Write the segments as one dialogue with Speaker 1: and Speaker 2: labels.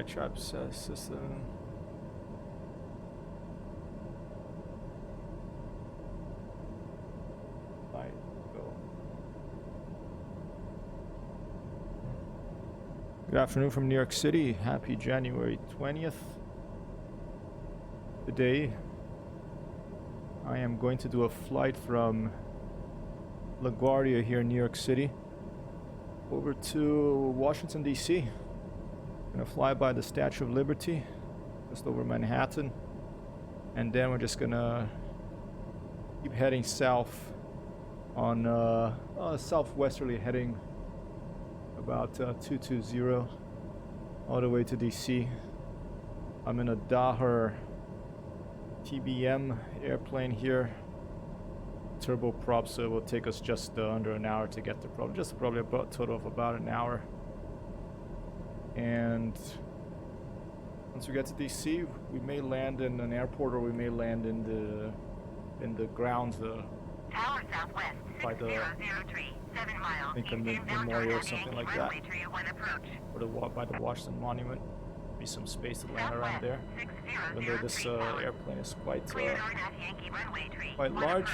Speaker 1: trap system. Right, go. Good afternoon from New York City. Happy January 20th. Today, I am going to do a flight from LaGuardia here in New York City over to Washington, D.C. Gonna fly by the Statue of Liberty, just over Manhattan, and then we're just gonna keep heading south on southwesterly heading about 220 all the way to DC. I'm in a Daher TBM airplane here, turboprop, so it will take us just under an hour to get there, probably about a total of about an hour. And once we get to DC, we may land in an airport, or we may land in the grounds
Speaker 2: Tower Southwest,
Speaker 1: by the
Speaker 2: 6003, 7 miles,
Speaker 1: Lincoln Memorial or something like that, or by the Washington Monument. Be some space to land around there. Even though this airplane is quite large,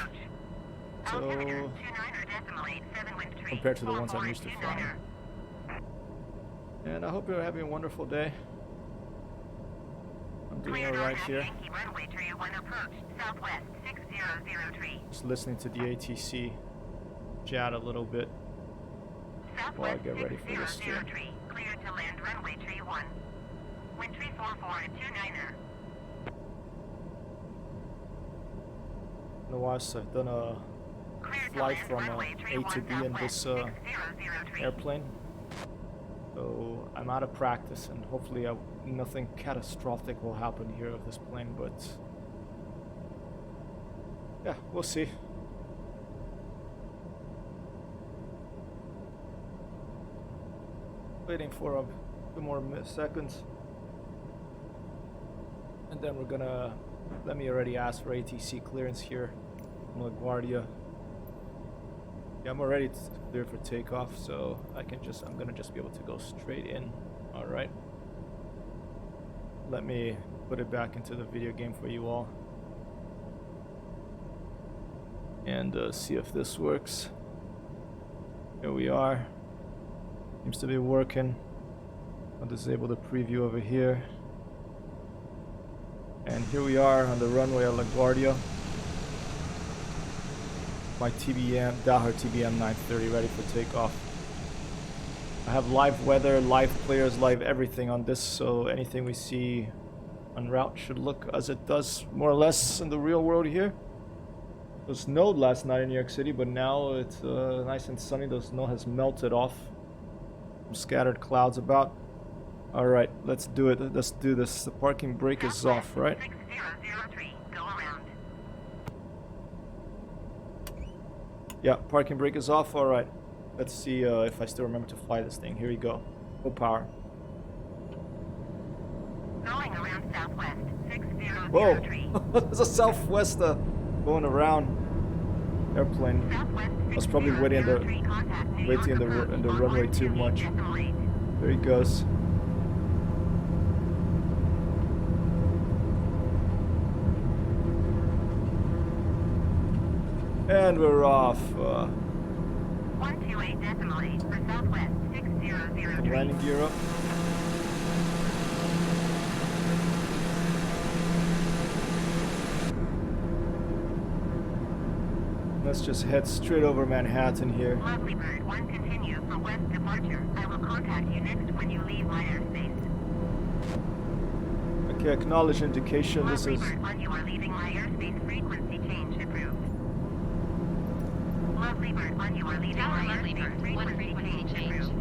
Speaker 1: so compared to the ones I'm used to flying. And I hope you're having a wonderful day. I'm doing alright here. Just listening to the ATC chat a little bit while I get ready for this stream.
Speaker 2: Cleared to land runway 31. Wind 344 at 29er.
Speaker 1: In the last, I've done a flight from A to B in this airplane. So I'm out of practice, and hopefully nothing catastrophic will happen here with this plane, but yeah, we'll see. Waiting for a few more seconds, and then we're gonna, let me already ask for ATC clearance here from LaGuardia. Yeah, I'm already cleared for takeoff, so I'm gonna just be able to go straight in. All right. Let me put it back into the video game for you all, and see if this works. Here we are. Seems to be working. I'll disable the preview over here. And here we are on the runway at LaGuardia. My Daher TBM 930 ready for takeoff. I have live weather, live players, live everything on this, so anything we see en route should look as it does more or less in the real world here. It snowed last night in New York City, but now it's nice and sunny. The snow has melted off. Some scattered clouds about. All right, let's do it. Let's do this. The parking brake is off, right?
Speaker 2: 6003, go around.
Speaker 1: Yeah, parking brake is off. All right. Let's see if I still remember to fly this thing. Here we go. Full power.
Speaker 2: Going around southwest, 6003.
Speaker 1: Whoa! There's a southwest going around airplane. I was probably waiting in the runway too much. There he goes. And we're off.
Speaker 2: 128.8 for southwest, 6003.
Speaker 1: Landing gear up. Let's just head straight over Manhattan here.
Speaker 2: Lovely bird, 1 continue for west departure. I will contact you next when you leave my airspace.
Speaker 1: Okay, acknowledge indication. This is.
Speaker 2: Lovely bird, when you are leaving my airspace, frequency change approved. Lovely bird, when you are leaving my airspace, frequency change approved.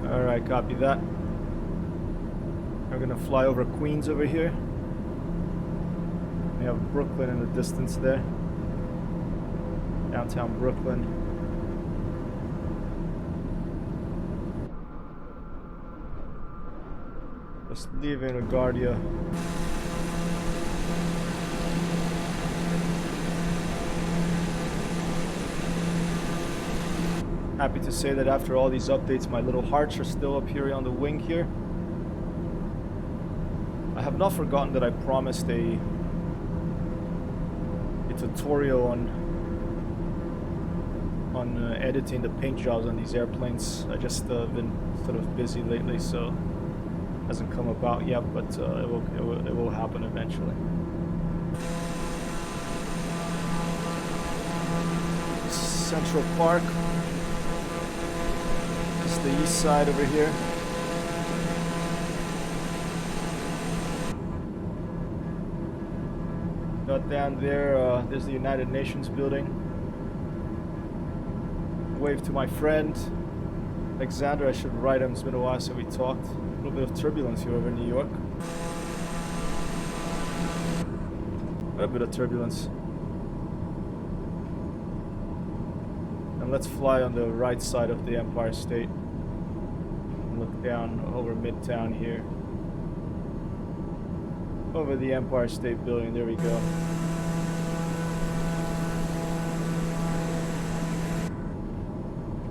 Speaker 1: Alright, copy that. We're gonna fly over Queens over here. We have Brooklyn in the distance there. Downtown Brooklyn. Just leaving LaGuardia. Happy to say that after all these updates, my little hearts are still up here on the wing here. I have not forgotten that I promised a tutorial on editing the paint jobs on these airplanes. I just been sort of busy lately, so hasn't come about yet, but it will happen eventually. Central Park. It's the east side over here. Got down there, there's the United Nations building. Wave to my friend Alexander. I should write him. It's been a while since we talked. A little bit of turbulence here over in New York. Quite a bit of turbulence. And let's fly on the right side of the Empire State. And look down over Midtown here. Over the Empire State Building. There we go.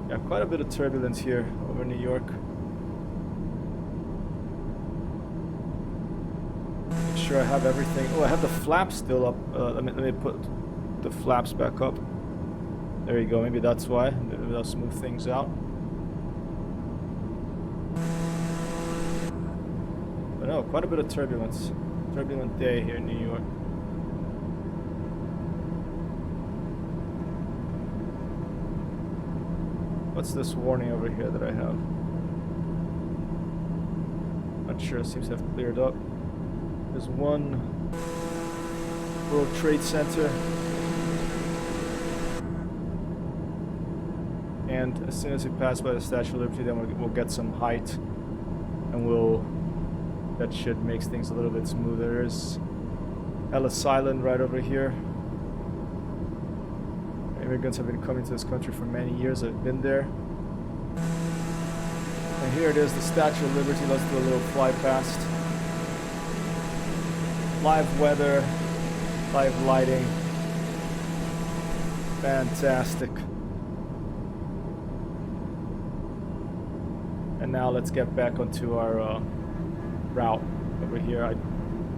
Speaker 1: Yeah, quite a bit of turbulence here over New York. Make sure I have everything. Oh, I have the flaps still up. Let me put the flaps back up. There you go. Maybe that's why. Maybe that'll smooth things out. But no, quite a bit of turbulence. Turbulent day here in New York. What's this warning over here that I have? Not sure. It seems to have cleared up. There's one World Trade Center. And as soon as we pass by the Statue of Liberty, then we'll get some height, and that should make things a little bit smoother. There's Ellis Island right over here. Immigrants have been coming to this country for many years. I've been there. And here it is, the Statue of Liberty. Let's do a little fly past. Live weather, live lighting. Fantastic. And now let's get back onto our route over here.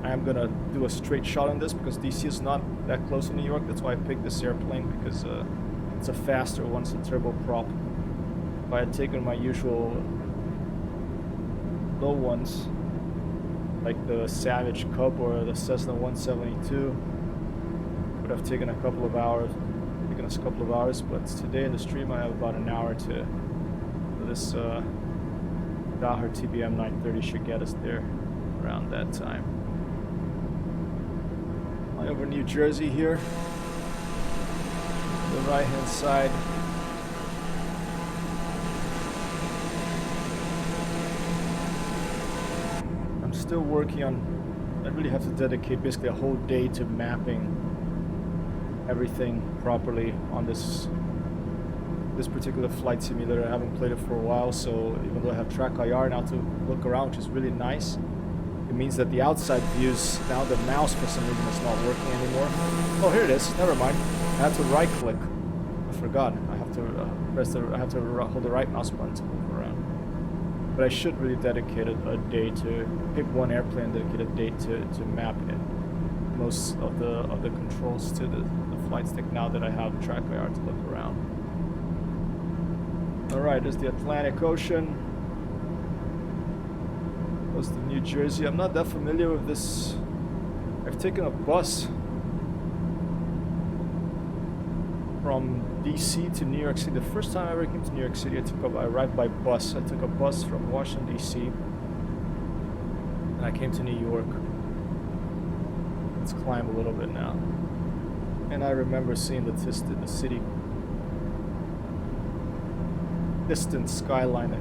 Speaker 1: I am gonna do a straight shot on this because DC is not that close to New York. That's why I picked this airplane, because it's a faster one. It's a turboprop. If I had taken my usual low ones, like the Savage Cub or the Cessna 172, would have taken a couple of hours. But today in the stream I have about an hour to this. Daher TBM 930 should get us there around that time. Flying over New Jersey here. The right hand side. I'm still working on, I really have to dedicate basically a whole day to mapping everything properly on this particular flight simulator. I haven't played it for a while, so even though I have track IR now to look around, which is really nice, it means that the outside views, now the mouse for some reason is not working anymore. Oh, here it is. Never mind. I have to right click. I forgot. I have to hold the right mouse button to move around. But I should really dedicate a day to pick one airplane, dedicate a day to map it. Most of the controls to the flight stick now that I have track IR to look around. Alright, there's the Atlantic Ocean. Goes to New Jersey. I'm not that familiar with this. I've taken a bus from DC to New York City. The first time I ever came to New York City, I arrived by bus. I took a bus from Washington, DC, and I came to New York. Let's climb a little bit now. And I remember seeing the city. Distant skyline,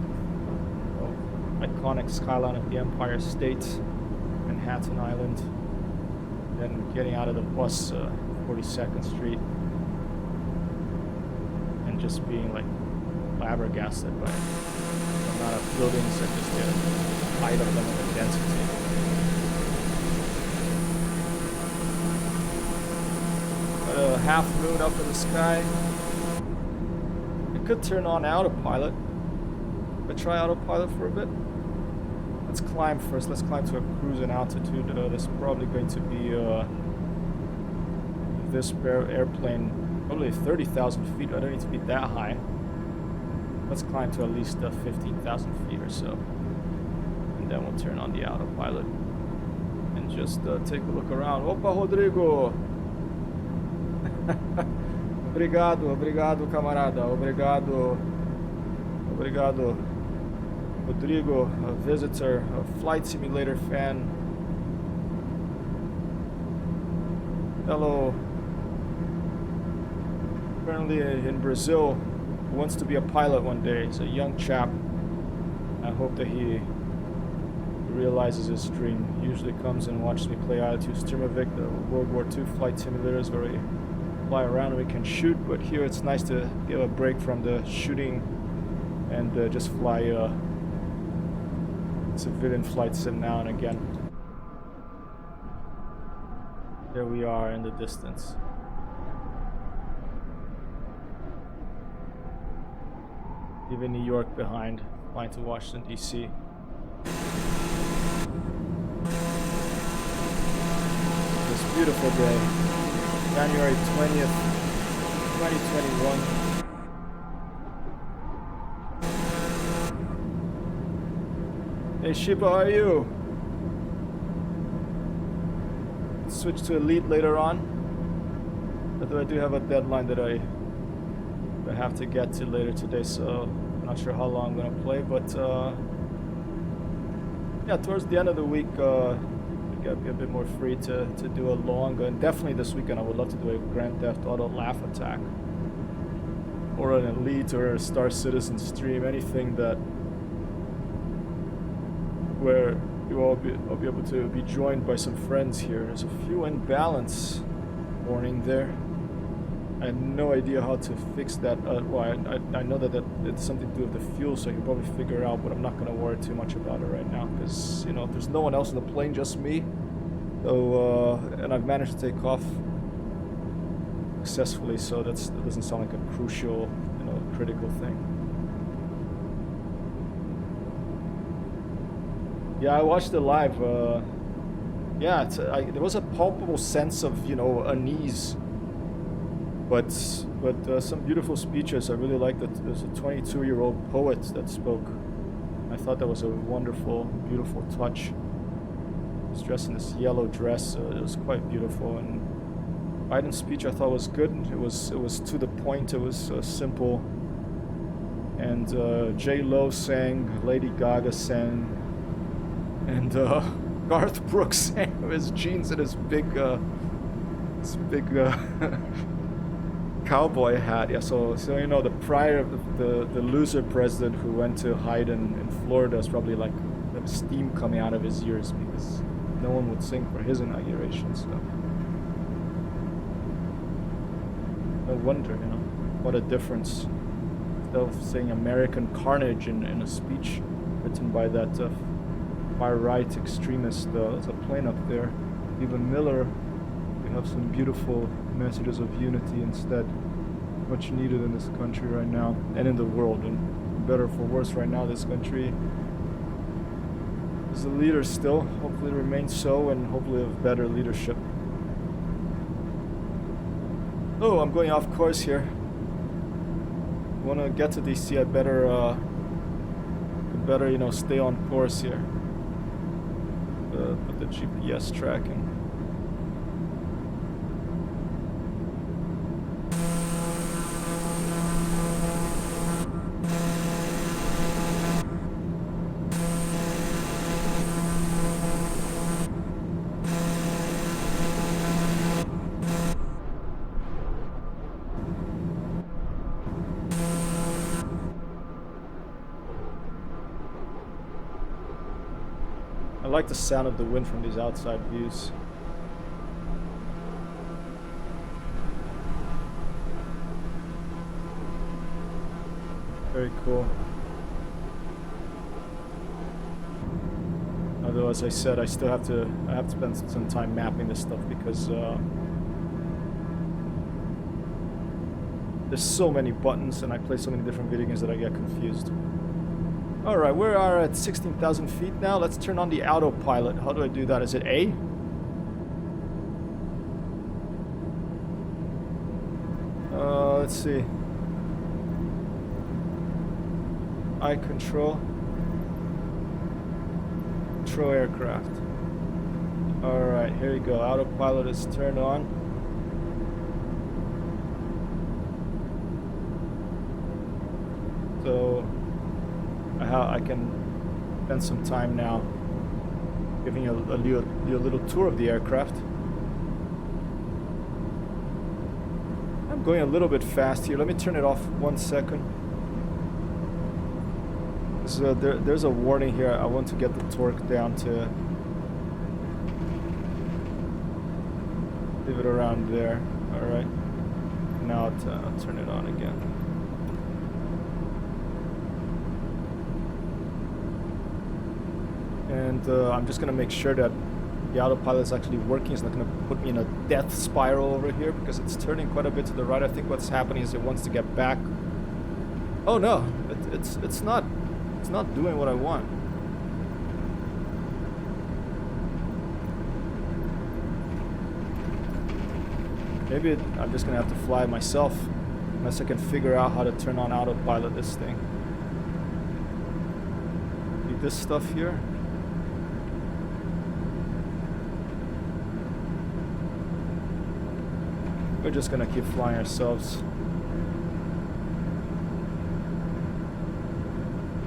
Speaker 1: iconic skyline of the Empire State, Manhattan Island, then getting out of the bus, 42nd Street, and just being like flabbergasted by the amount of buildings and just the height of them and the density. Got a half moon up in the sky. Could turn on Autopilot. But try Autopilot for a bit. let's climb first. Let's climb to a cruising altitude. There's probably going to be this airplane probably 30,000 feet. I don't need to be that high. Let's climb to at least 15,000 feet or so. And then we'll turn on the autopilot and just take a look around. Opa, Rodrigo! Obrigado, camarada. Obrigado. Rodrigo, a visitor, a flight simulator fan. Hello. Apparently in Brazil, he wants to be a pilot one day. He's a young chap. I hope that he realizes his dream. He usually comes and watches me play IL-2 Sturmovik, the World War II flight simulators where we fly around and we can shoot, but here it's nice to give a break from the shooting and just fly civilian flight sim now and again. There we are in the distance. Leaving New York behind, flying to Washington, D.C. This beautiful day, January 20th, 2021. Hey Shiba, how are you? Switch to Elite later on. Although I do have a deadline that I have to get to later today, so I'm not sure how long I'm gonna play, but yeah, towards the end of the week, I'll be a bit more free to do a long, and definitely this weekend I would love to do a Grand Theft Auto Laugh Attack, or an Elite, or a Star Citizen stream, anything that where I'll be able to be joined by some friends here. There's a few imbalance warning there. I had no idea how to fix that. Well, I know that it's something to do with the fuel, so I can probably figure it out, but I'm not going to worry too much about it right now, because, you know, there's no one else on the plane, just me. So, and I've managed to take off successfully, so that doesn't sound like a crucial, you know, critical thing. Yeah, I watched it live. Yeah, there was a palpable sense of, you know, unease. But some beautiful speeches. I really liked that. There's a 22-year-old poet that spoke. I thought that was a wonderful, beautiful touch. He was dressed in this yellow dress. It was quite beautiful. And Biden's speech I thought was good. It was to the point. It was simple. And J-Lo sang, Lady Gaga sang, and Garth Brooks sang with his jeans and his big cowboy hat. Yeah, so you know, the loser president who went to hide in Florida is probably like the steam coming out of his ears because no one would sing for his inauguration. So no wonder, you know, what a difference. Instead of saying American carnage in a speech written by that far-right extremist, there's a plane up there. Even Miller. We have some beautiful messages of unity instead, much needed in this country right now and in the world, and better for worse right now this country is a leader still, hopefully remains so, and hopefully have better leadership. Oh, I'm going off course here. Want to get to DC, I better you know, stay on course here. Put the GPS tracking. I like the sound of the wind from these outside views. Very cool. Although, as I said, I have to spend some time mapping this stuff because there's so many buttons and I play so many different video games that I get confused. Alright, we are at 16,000 feet now. Let's turn on the autopilot. How do I do that? Is it A? Let's see. I control. Control aircraft. Alright, here you go. Autopilot is turned on. So I can spend some time now giving you a little tour of the aircraft. I'm going a little bit fast here. Let me turn it off 1 second. So there's a warning here. I want to get the torque down to leave it around there. All right. Now I'll turn it on again. And I'm just gonna make sure that the autopilot is actually working. It's not gonna put me in a death spiral over here because it's turning quite a bit to the right. I think what's happening is it wants to get back. Oh no, it's not doing what I want. Maybe I'm just gonna have to fly myself unless I can figure out how to turn on autopilot this thing. Need this stuff here. We're just gonna keep flying ourselves.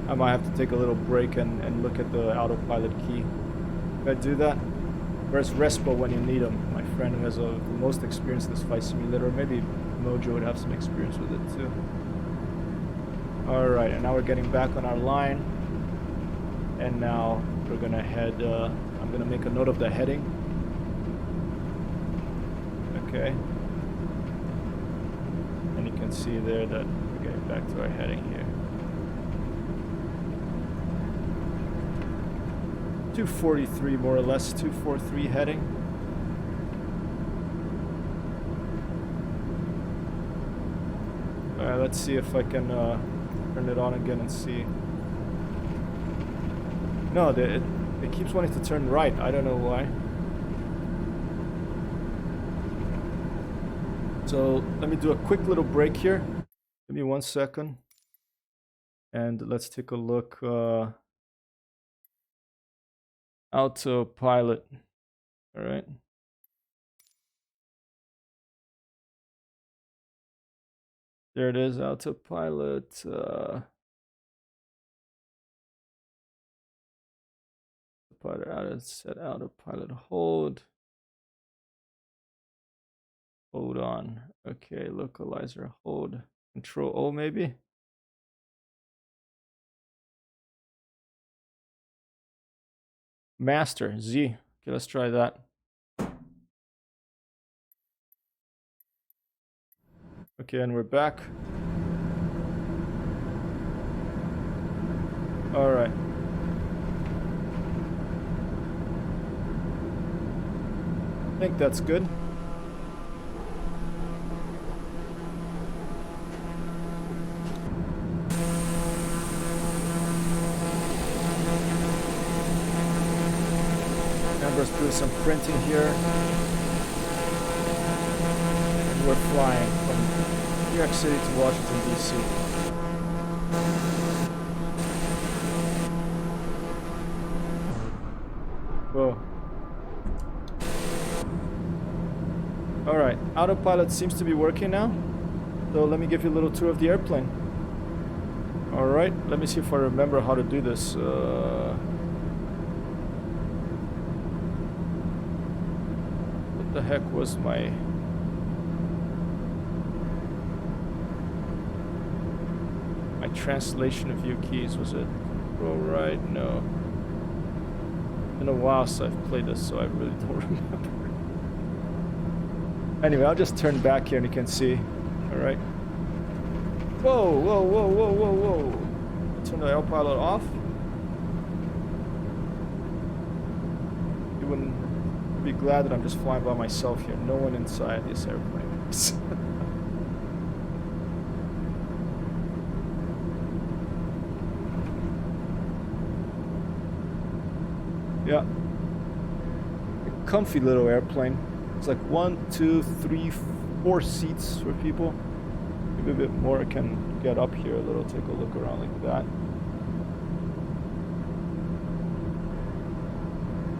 Speaker 1: I might have to take a little break and look at the autopilot key. Can I do that? Where's Respo when you need him? My friend who has the most experience in this flight simulator. Or maybe Mojo would have some experience with it too. Alright, and now we're getting back on our line. And now we're gonna head, I'm gonna make a note of the heading. Okay. And you can see there that we're getting back to our heading here. 243 more or less, 243 heading. Alright, let's see if I can turn it on again and see. No, it keeps wanting to turn right. I don't know why. So let me do a quick little break here. Give me 1 second. And let's take a look. Autopilot. All right. There it is, autopilot. Set autopilot hold. Hold on. Okay, localizer hold. Control O maybe. Master Z. Okay, let's try that. Okay, and we're back. All right. I think that's good. Let's do some printing here. And we're flying from New York City to Washington, D.C. Whoa. Alright, autopilot seems to be working now. So let me give you a little tour of the airplane. Alright, let me see if I remember how to do this. The heck was my translation of view keys? Was it roll right? No. Been a while since I've played this, so I really don't remember. Anyway, I'll just turn back here and you can see. All right. Whoa, whoa, whoa, whoa, whoa, whoa! Turn the autopilot off. You wouldn't be glad that I'm just flying by myself here. No one inside this airplane. Yeah. A comfy little airplane. It's like 1, 2, 3, 4 seats for people. Maybe a bit more. I can get up here a little, take a look around like that.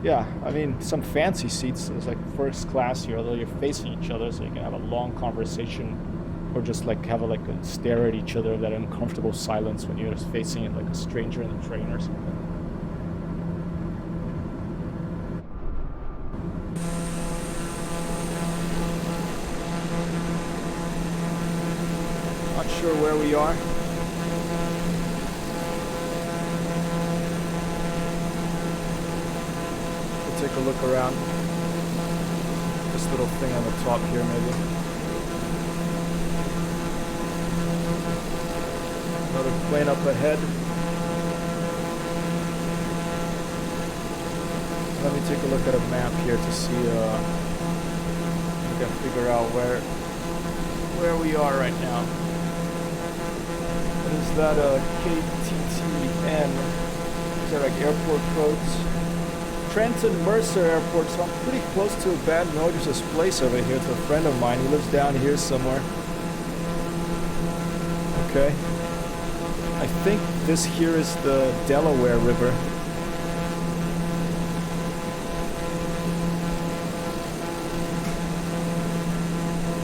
Speaker 1: Yeah, I mean, some fancy seats. It's like first class here, although you're facing each other, so you can have a long conversation, or just like have a stare at each other, that uncomfortable silence when you're just facing like a stranger in the train or something. Not sure where we are. Take a look around. This little thing on the top here, maybe. Another plane up ahead. Let me take a look at a map here to see if we can figure out where we are right now. What is that? KTTN. Is that like airport codes? Trenton Mercer Airport, so I'm pretty close to Bad Moses' place over here, to a friend of mine. He lives down here somewhere. Okay. I think this here is the Delaware River.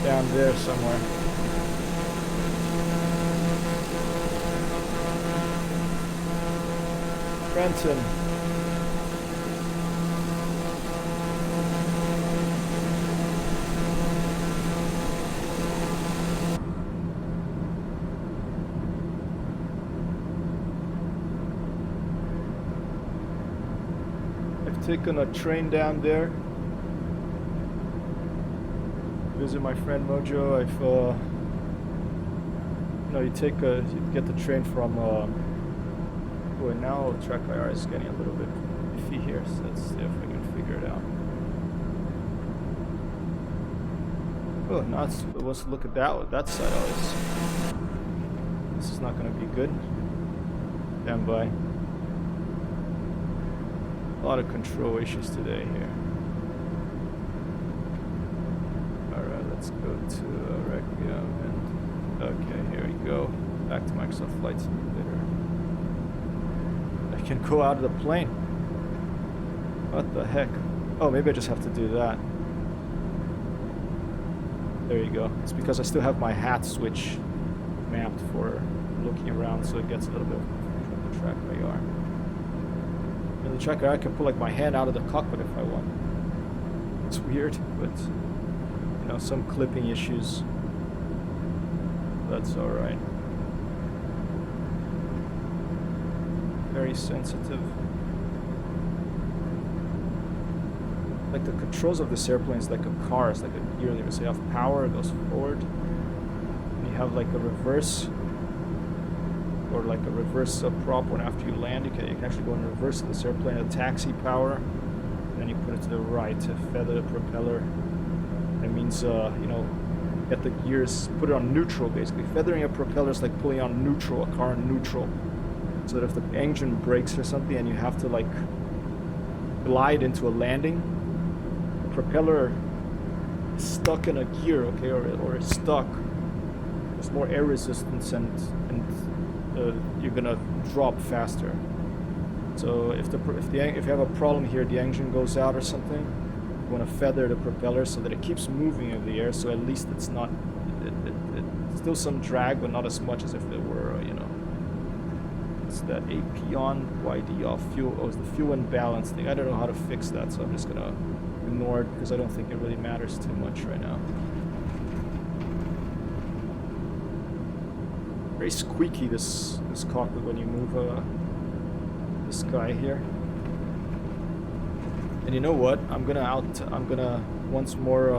Speaker 1: Down there somewhere. Trenton. Taken a train down there. Visit my friend Mojo. You get the train from. Boy, now track IR is getting a little bit iffy here. So let's see if I can figure it out. Oh, now it wants to look at that side. Oh, this is not going to be good. Stand by. A lot of control issues today here. Alright, let's go to Requiem and okay, here we go. Back to Microsoft Flight Simulator. I can go out of the plane. What the heck? Oh, maybe I just have to do that. There you go. It's because I still have my hat switch mapped for looking around, so it gets a little bit from the track IR. In the tracker, I can pull like my hand out of the cockpit if I want. It's weird, but you know, some clipping issues. That's all right. Very sensitive. Like the controls of this airplane is like a car. It's like a gear lever. So you have power, it goes forward. And you have like a reverse. Or like a reverse prop when after you land, you can actually go in reverse of this airplane, a taxi power, and then you put it to the right to feather the propeller. That means, get the gears, put it on neutral basically. Feathering a propeller is like pulling on neutral, a car in neutral. So that if the engine breaks or something and you have to like glide into a landing, the propeller is stuck in a gear, okay, or is stuck. There's more air resistance and you're gonna drop faster. So if you have a problem here, the engine goes out or something, you want to feather the propeller so that it keeps moving in the air. So at least it's not, it's still some drag, but not as much as if it were, it's that AP on, YD off, fuel. Oh, it's the fuel imbalance thing. I don't know how to fix that, so I'm just gonna ignore it because I don't think it really matters too much right now. Very squeaky this cockpit when you move this guy here. And you know what? I'm gonna once more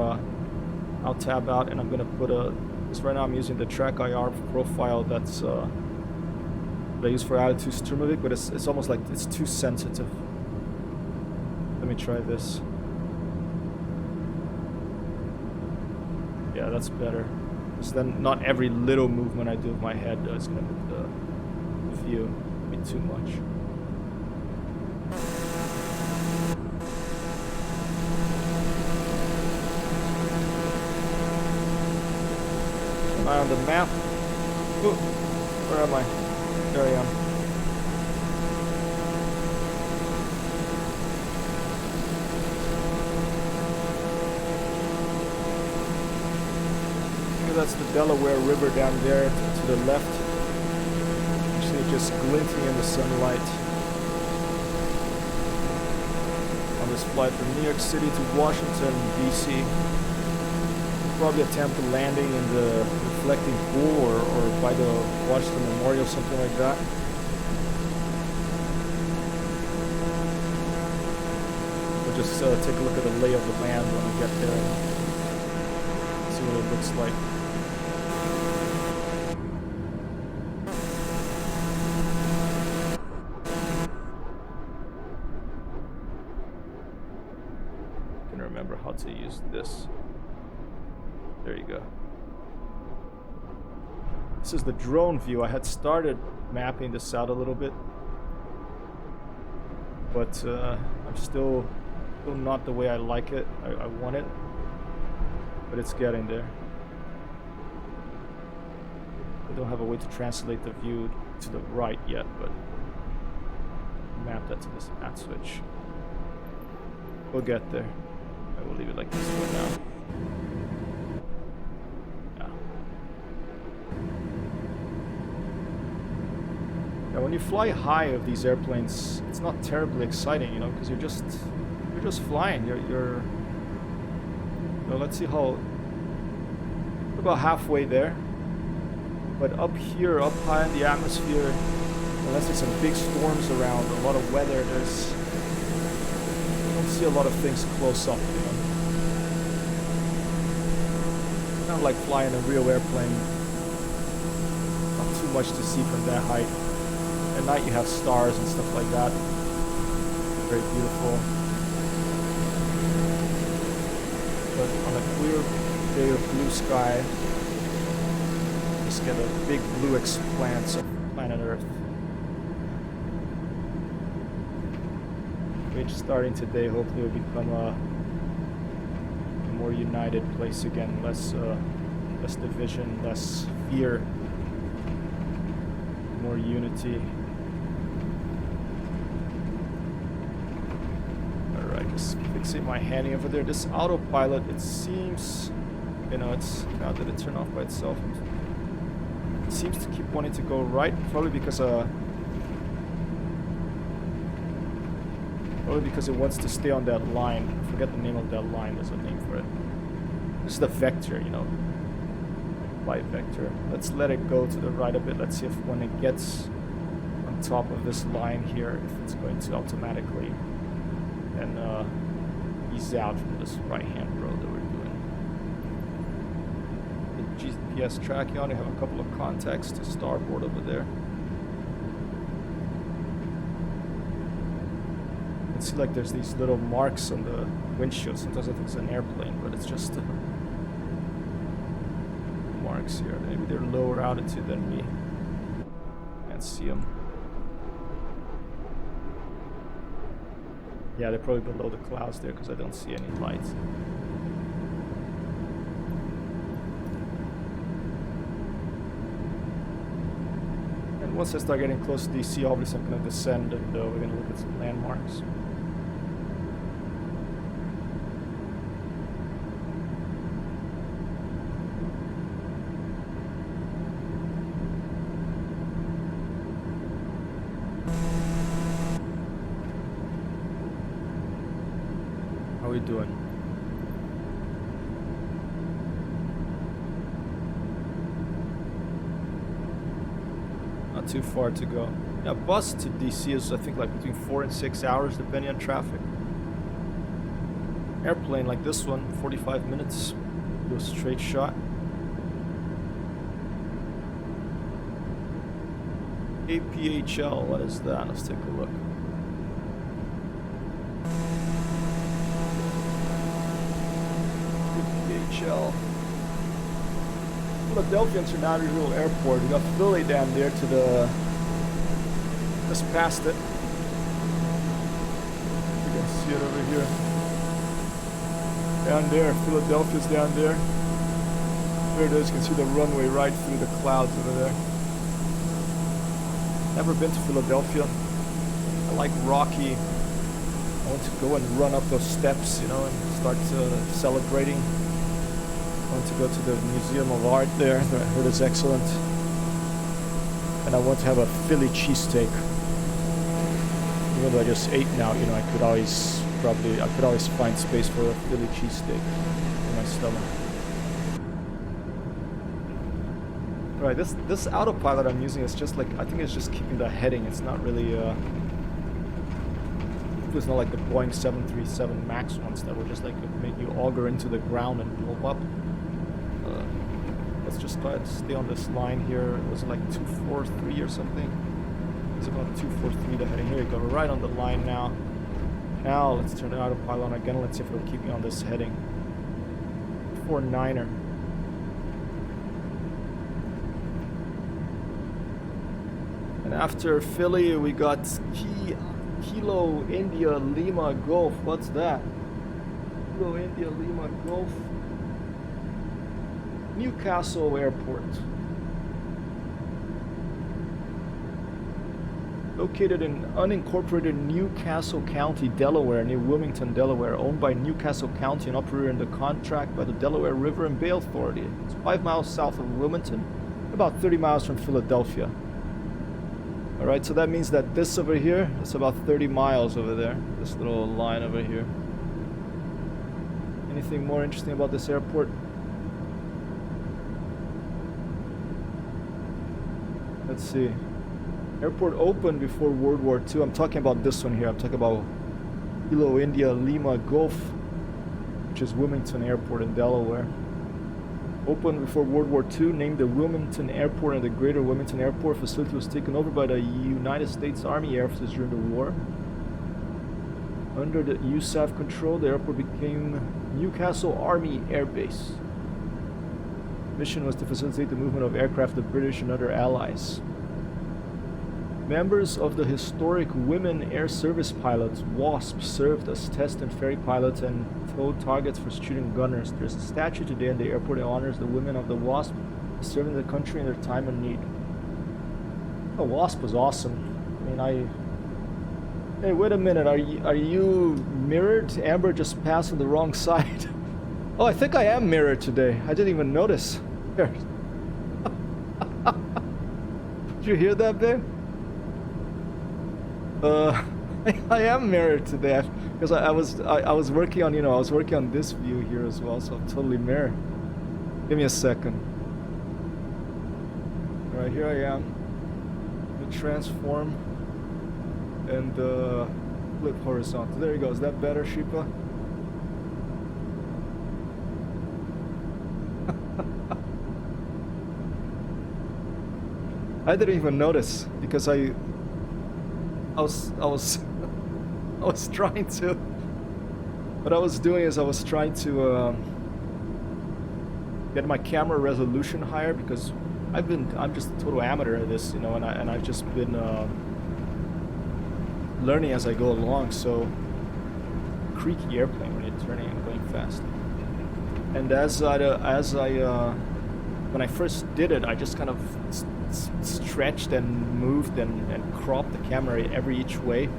Speaker 1: out tab out, and I'm gonna put because right now I'm using the track IR profile that's that I use for Attitude Sturmovik, but it's almost like it's too sensitive. Let me try this. Yeah, that's better. Because then not every little movement I do with my head is going to move the view. I mean, too much. an eye on the map. Ooh, where am I? There I am. That's the Delaware River down there to the left. Actually just glinting in the sunlight. On this flight from New York City to Washington, D.C. Probably attempt a landing in the reflecting pool or by the Washington Memorial, something like that. We'll just take a look at the lay of the land when we get there and see what it looks like. Remember how to use this. There you go. This is the drone view. I had started mapping this out a little bit, but I'm still not the way I like it. I want it, but it's getting there. I don't have a way to translate the view to the right yet, but map that to this map switch. We'll get there. I will leave it like this for now. Yeah. Now, when you fly high of these airplanes, it's not terribly exciting, you know, because you're just flying. You're you know, let's see how. We're about halfway there, but up here, up high in the atmosphere, unless there's some big storms around, a lot of weather, there's. See a lot of things close up, you know. Not like flying a real airplane. Not too much to see from that height. At night you have stars and stuff like that. Very beautiful. But on a clear day of blue sky, just get a big blue expanse of planet Earth. Which starting today hopefully will become a more united place again, less division, less fear, more unity. Alright, just fixing my handing over there. This autopilot, it seems, you know, it's now that it turned off by itself, it seems to keep wanting to go right, probably because it wants to stay on that line. I forget the name of that line. There's a name for it. This is the vector, you know. By vector. Let's let it go to the right a bit. Let's see if when it gets on top of this line here, if it's going to automatically then ease out from this right-hand road that we're doing. The GPS tracking on. I have a couple of contacts to starboard over there. See, like there's these little marks on the windshield. Sometimes I think it's an airplane, but it's just marks here. Maybe they're lower altitude than me. Can't see them. Yeah, they're probably below the clouds there because I don't see any lights. And once I start getting close to DC, obviously I'm going to descend and we're going to look at some landmarks. How are we doing? Not too far to go. Yeah, bus to DC is I think like between 4 and 6 hours depending on traffic. Airplane like this one, 45 minutes. Do a straight shot. APHL, what is that? Let's take a look. APHL. Philadelphia International Airport. We got Philly down there to the... just past it. You can see it over here. Down there, Philadelphia's down there. There it is, you can see the runway right through the clouds over there. Never been to Philadelphia. I like Rocky. I want to go and run up those steps, you know, and start celebrating. I want to go to the Museum of Art there, that I heard is excellent. And I want to have a Philly cheesesteak. Even though I just ate now, you know, I could always find space for a Philly cheesesteak in my stomach. Right, this autopilot I'm using is just like, I think it's just keeping the heading. It's not really, it's not like the Boeing 737 MAX ones that would just like make you auger into the ground and blow up. Let's just try to stay on this line here. It was like 243 or something. It's about 243 the heading. Here we go, we're right on the line now. Now let's turn the autopilot on again. Let's see if it'll keep me on this heading. 49er. And after Philly, we got Kilo India Lima Golf. What's that? Kilo India Lima Golf. Newcastle Airport. Located in unincorporated Newcastle County, Delaware, near Wilmington, Delaware, owned by Newcastle County and operated under contract by the Delaware River and Bay Authority. It's 5 miles south of Wilmington, about 30 miles from Philadelphia. Alright, so that means that this over here, it's about 30 miles over there. This little line over here. Anything more interesting about this airport? Let's see. Airport opened before World War II. I'm talking about this one here. I'm talking about Kilo India Lima Golf, which is Wilmington Airport in Delaware. Opened before World War II, named the Wilmington Airport, and the Greater Wilmington Airport facility was taken over by the United States Army Air Force during the war. Under the USAF control, the airport became Newcastle Army Air Base. Mission was to facilitate the movement of aircraft of the British and other allies. Members of the historic Women Air Service Pilots, WASP, served as test and ferry pilots and towed targets for student gunners. There's a statue today in the airport that honors the women of the WASP serving the country in their time of need. The WASP was awesome. I mean, Hey, wait a minute. Are you mirrored? Amber just passed on the wrong side. Oh, I think I am mirrored today. I didn't even notice. Here. Did you hear that, babe? I am mirrored today because I was working on, I was working on this view here as well, so I'm totally mirrored. Give me a second. All right, here I am. Let me transform and flip horizontal. There you go. Is that better, Sheepa? I didn't even notice because I was trying to. What I was doing is I was trying to get my camera resolution higher because I'm just a total amateur at this, and I've just been learning as I go along. So creaky airplane when you're turning and going fast. And when I first did it, I just kind of stretched and moved and cropped the camera every each way.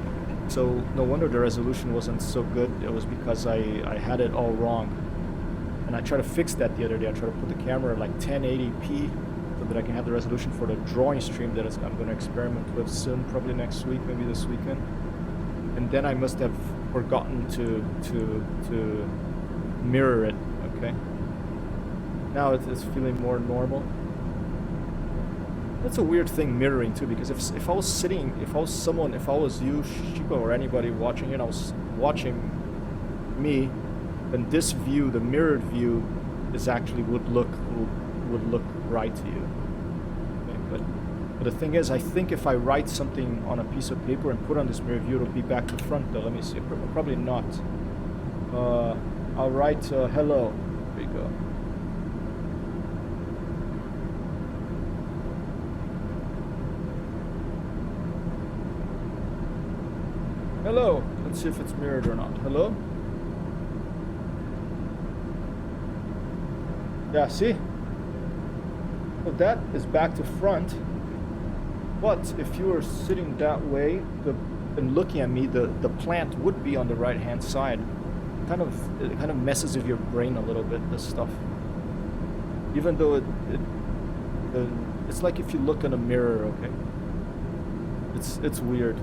Speaker 1: So no wonder the resolution wasn't so good. It was because I had it all wrong. And I tried to fix that the other day. I tried to put the camera at like 1080p so that I can have the resolution for the drawing stream that I'm going to experiment with soon, probably next week, maybe this weekend. And then I must have forgotten to mirror it, okay? Now it's feeling more normal. That's a weird thing, mirroring too, because if I was you, Shiba, or anybody watching here, and I was watching me, then this view, the mirrored view, is actually would look right to you. Okay, but the thing is, I think if I write something on a piece of paper and put on this mirror view, it'll be back to front though. Let me see. Probably not. I'll write hello. There you go. Hello. Let's see if it's mirrored or not. Hello? Yeah, see? So that is back to front. But if you were sitting that way and looking at me, the plant would be on the right-hand side. It kind of messes with your brain a little bit, this stuff. Even though it's like if you look in a mirror, okay? It's weird.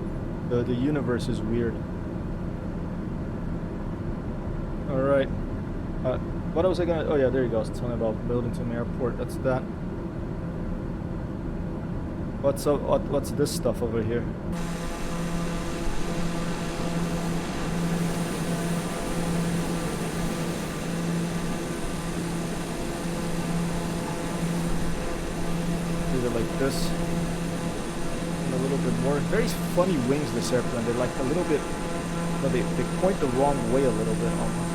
Speaker 1: The universe is weird. All right. What was I gonna? Oh yeah, there you go. I was telling about Middleton Airport. That's that. What's this stuff over here? Either like this, and a little bit more. Very funny wings, this airplane. They're like a little bit. No, they point the wrong way a little bit almost.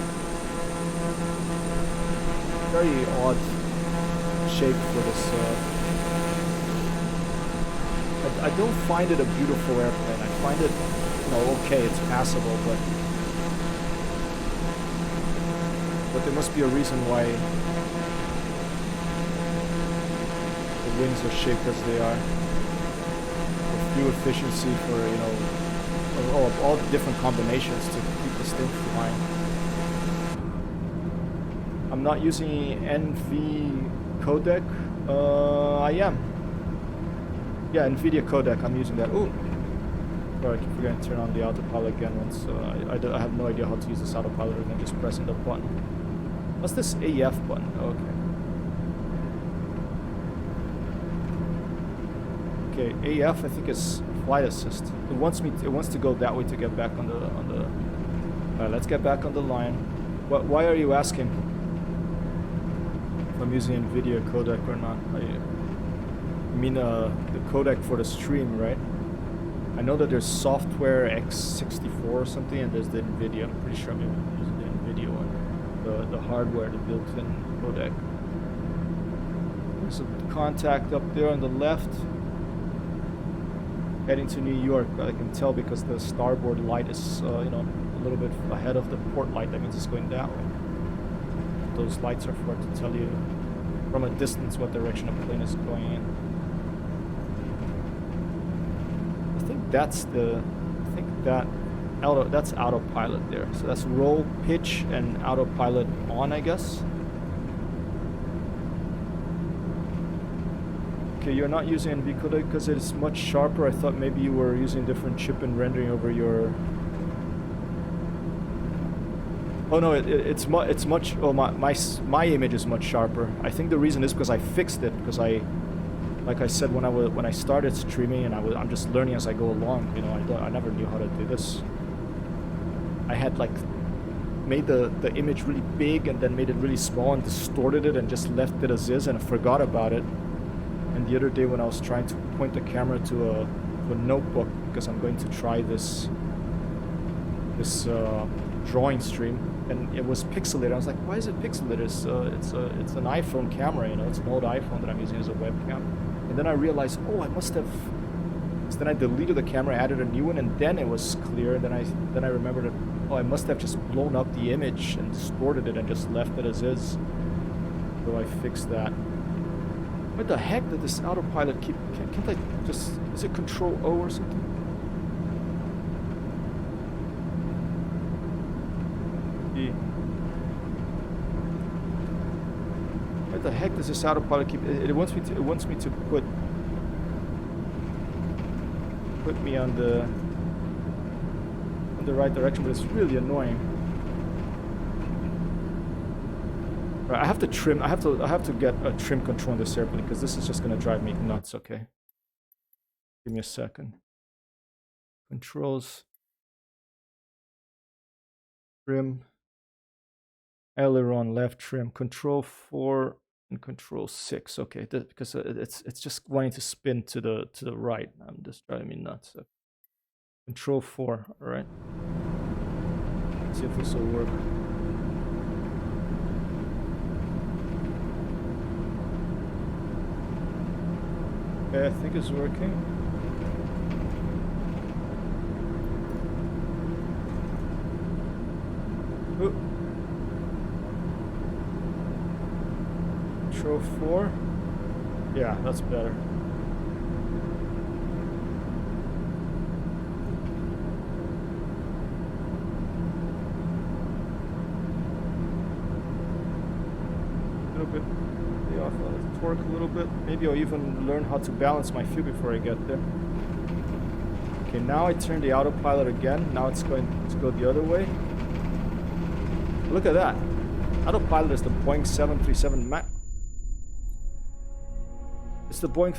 Speaker 1: Very odd shape for this. I don't find it a beautiful airplane. I find it, okay, it's passable, but there must be a reason why the wings are shaped as they are. For fuel efficiency, for all the different combinations to keep this thing flying. I'm not using NV codec. I am. Yeah, NVIDIA codec. I'm using that. Ooh. Sorry, I keep forgetting to turn on the autopilot again once. I have no idea how to use this autopilot other than just pressing the button. What's this AF button? Okay. Okay, AF I think is flight assist. It wants to go that way to get back on the. Alright, let's get back on the line. Why are you asking if I'm using NVIDIA codec or not? You mean the codec for the stream, right? I know that there's software X64 or something, and there's the NVIDIA. I'm pretty sure I'm using the NVIDIA one. The hardware, the built-in codec. There's a contact up there on the left. Heading to New York, I can tell because the starboard light is, a little bit ahead of the port light. That means it's going that way. Those lights are for to tell you from a distance what direction a plane is going in. That's autopilot there. So that's roll, pitch, and autopilot on, I guess. Okay, you're not using NV codec because it's much sharper. I thought maybe you were using different chip and rendering over your. Oh no, it's much. Oh, my image is much sharper. I think the reason is because I fixed it because like I said when I started streaming, and I'm just learning as I go along. I never knew how to do this. I had like made the image really big and then made it really small and distorted it and just left it as is, and I forgot about it. And the other day when I was trying to point the camera to a notebook because I'm going to try this drawing stream, and it was pixelated. I was like, why is it pixelated? It's an iPhone camera, it's an old iPhone that I'm using as a webcam. And then I realized, oh, I must have. So then I deleted the camera, added a new one, and then it was clear. And then I remembered that, oh, I must have just blown up the image and distorted it and just left it as is. So I fixed that. What the heck did this autopilot keep? Can't I just? Is it Control O or something? What the heck does this autopilot keep? It wants me to put me on the right direction, but it's really annoying. Right, I have to trim. I have to get a trim control on this airplane because this is just gonna drive me nuts. Okay, give me a second. Controls, trim, aileron left trim, Control 4 and Control 6. Okay, because it's just wanting to spin to the right. I'm just driving me nuts. So. Control 4. All right. Let's see if this will work. Okay, I think it's working. Ooh. Control 4. Yeah, that's better. A little bit. Lay off the torque a little bit. Maybe I'll even learn how to balance my fuel before I get there. Okay, now I turn the autopilot again. Now it's going to go the other way. Look at that. Autopilot is the Boeing 737 Max. It's the Boeing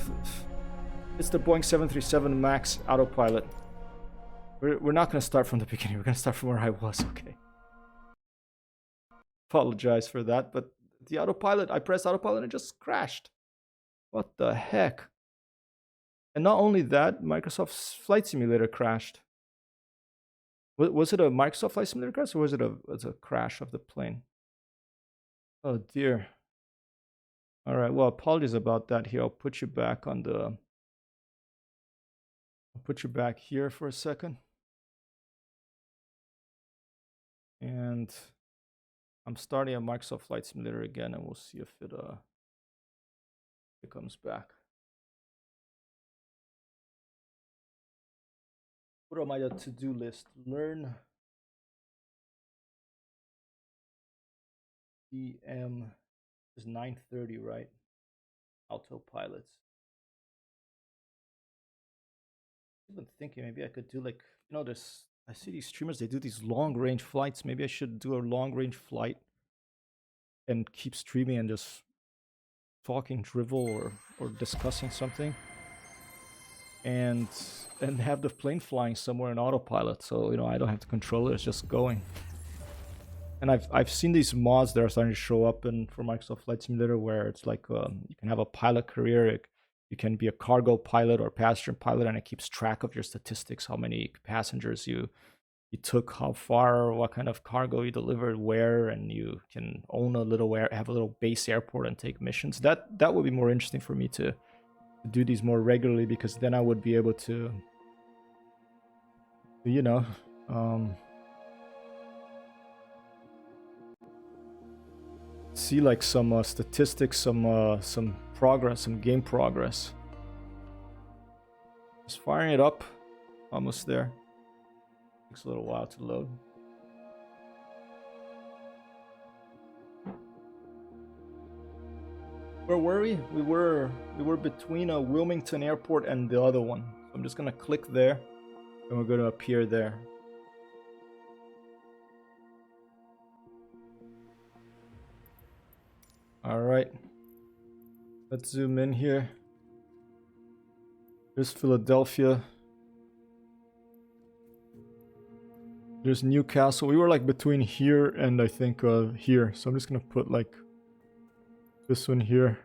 Speaker 1: 737 Max autopilot. We're not going to start from the beginning. We're going to start from where I was. Okay. Apologize for that, but the autopilot, I pressed autopilot and it just crashed. What the heck? And not only that, Microsoft's Flight Simulator crashed. Was it a Microsoft Flight Simulator crash, or was it a crash of the plane? Oh dear. All right. Well, apologies about that. Here, I'll put you back on the. I'll put you back here for a second. And I'm starting a Microsoft Flight Simulator again, and we'll see if it comes back. What am I on the to-do list? Learn EM is 9:30, right? Autopilots. I've been thinking maybe I could do like, you know, this. I see these streamers, they do these long range flights. Maybe I should do a long range flight and keep streaming and just talking drivel or discussing something. And have the plane flying somewhere in autopilot, so you know I don't have to control it, it's just going. And I've seen these mods that are starting to show up for Microsoft Flight Simulator where it's like you can have a pilot career, you can be a cargo pilot or passenger pilot, and it keeps track of your statistics, how many passengers you took, how far, what kind of cargo you delivered, where, and you can own have a little base airport and take missions. That would be more interesting for me to do these more regularly, because then I would be able to, you know, see like some statistics, some progress, some game progress. Just firing it up, almost there. Takes a little while to load. Where were we? We were between a Wilmington airport and the other one. So I'm just gonna click there, and we're gonna appear there. All right. Let's zoom in here. There's Philadelphia. There's Newcastle. We were like between here and I think here. So I'm just gonna put like this one here.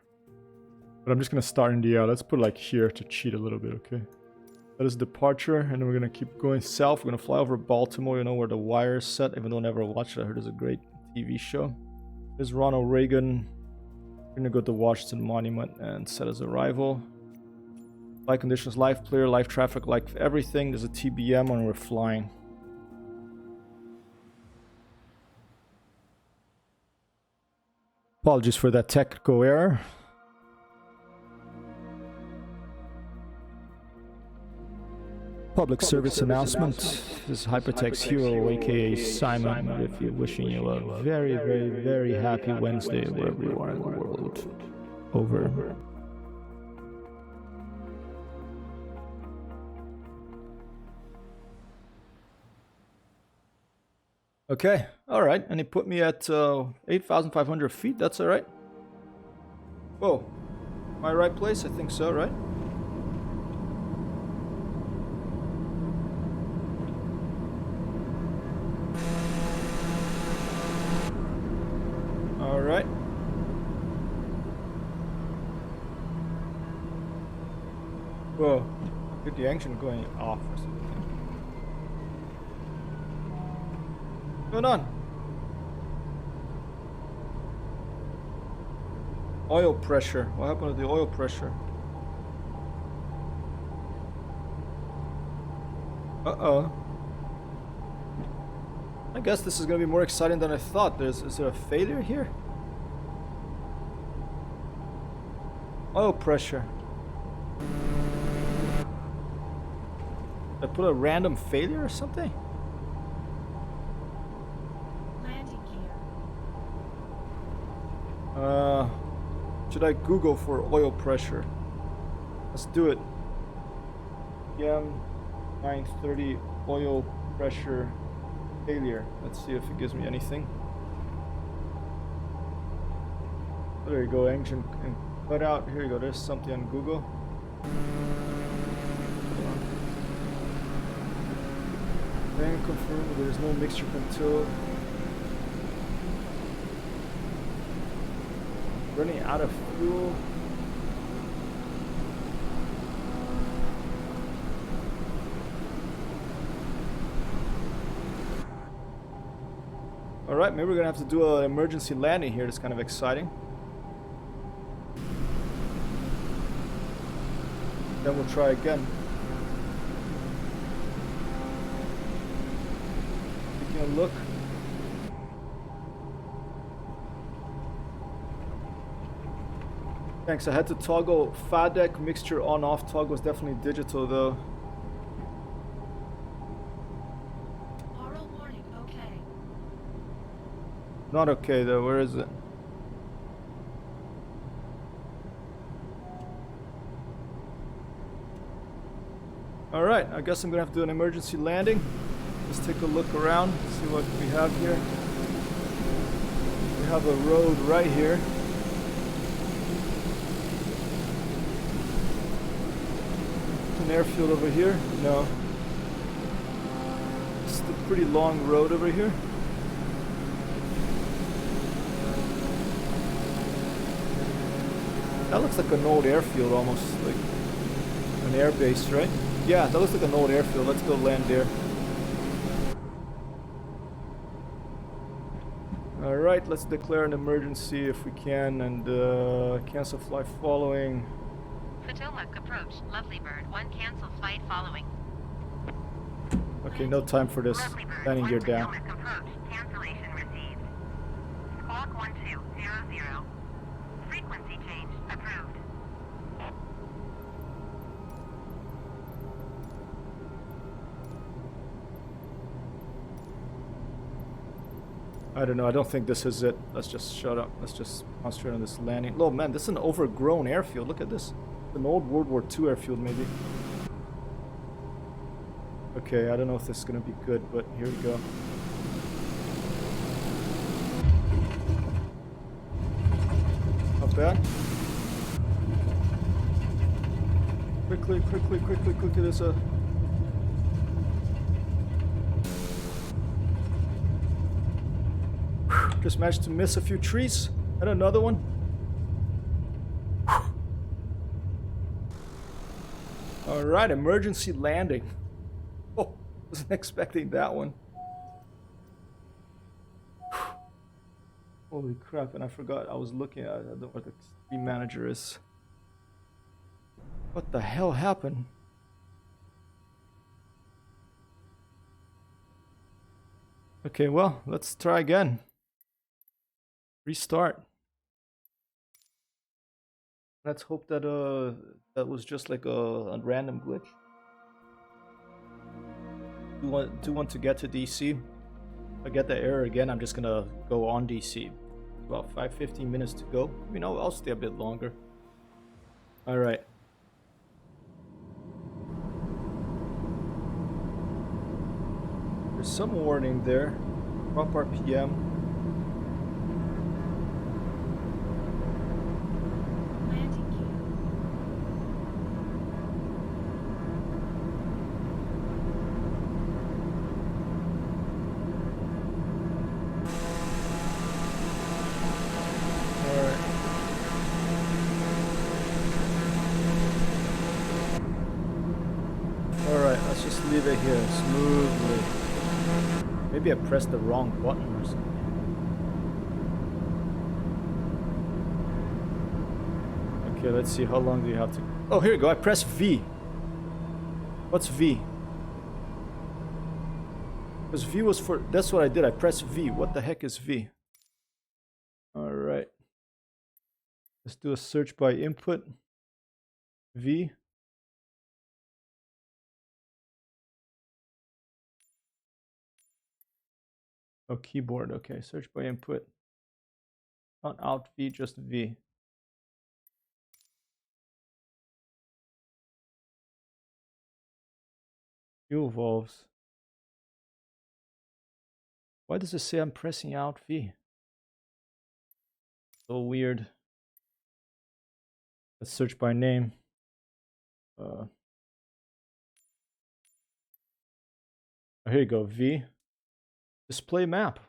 Speaker 1: But I'm just gonna start in the air. Let's put like here to cheat a little bit, okay? That is departure, and then we're gonna keep going south. We're gonna fly over Baltimore, you know, where The Wire is set, even though I never watched it. I heard it's a great TV show. There's Ronald Reagan. We're gonna go to Washington Monument and set as arrival. Flight conditions, live clear, live traffic, like everything. There's a TBM when we're flying. Apologies for that technical error. Public service announcement. This is Hypertext Hero, aka Simon, if you're wishing you a very, very, very happy Wednesday wherever you are in the world. Over. Okay, alright, and he put me at 8,500 feet, that's alright. Whoa, my right place? I think so, right? Alright. Whoa, get the engine going off or something. What's going on? Oil pressure. What happened to the oil pressure? Uh-oh. I guess this is gonna be more exciting than I thought. Is there a failure here? Oil pressure. Did I put a random failure or something?
Speaker 3: Landing gear.
Speaker 1: Should I Google for oil pressure? Let's do it. PM 930 oil pressure failure. Let's see if it gives me anything. Oh, there you go, engine and cut out. Here you go, there's something on Google. Then confirm there's no mixture control. Running out of fuel. Alright, maybe we're gonna have to do an emergency landing here. That's kind of exciting. Then we'll try again. Taking a look. Thanks, I had to toggle FADEC mixture on off. Toggle was definitely digital though.
Speaker 3: Oral warning, okay.
Speaker 1: Not okay though, where is it? Alright, I guess I'm gonna have to do an emergency landing. Let's take a look around, see what we have here. We have a road right here. An airfield over here? No. It's a pretty long road over here. That looks like an old airfield almost, like an air base, right? Yeah, that looks like an old airfield. Let's go land there. Alright, let's declare an emergency if we can and cancel flight following.
Speaker 2: Potomac approach. Lovely Bird. 1 cancel flight following.
Speaker 1: Okay, no time for this.
Speaker 2: Lovely Bird.
Speaker 1: Landing
Speaker 2: 1
Speaker 1: gear down.
Speaker 2: Potomac approach. Cancellation received. Squawk 1200. Frequency change approved.
Speaker 1: I don't know, I don't think this is it. Let's just shut up. Let's just concentrate on this landing. Oh man, this is an overgrown airfield. Look at this. An old World War II airfield maybe. Okay, I don't know if this is gonna be good, but here we go. Not bad. Quickly, there's a... Just managed to miss a few trees. And another one. Alright, emergency landing. Oh, wasn't expecting that one. Holy crap, and I forgot I was looking at what the team manager is. What the hell happened? Okay, well, let's try again. Restart. Let's hope that that was just like a random glitch. Do want to get to DC. If I get the error again, I'm just gonna go on DC. About 15 minutes to go. You know, I'll stay a bit longer. All right. There's some warning there. Drop RPM.
Speaker 3: Landing gear.
Speaker 1: Alright. Alright, let's just leave it here smoothly. Maybe I pressed the wrong button or something. Okay, let's see, how long do you have to... Oh, here you go, I pressed V. What's V? Because V was for... That's what I did, I pressed V. What the heck is V? Alright. Let's do a search by input. V. Oh, keyboard. Okay, search by input. Not Alt V, just V. View evolves. Why does it say I'm pressing Alt V? So weird. Let's search by name. Oh, here you go. V. Display map.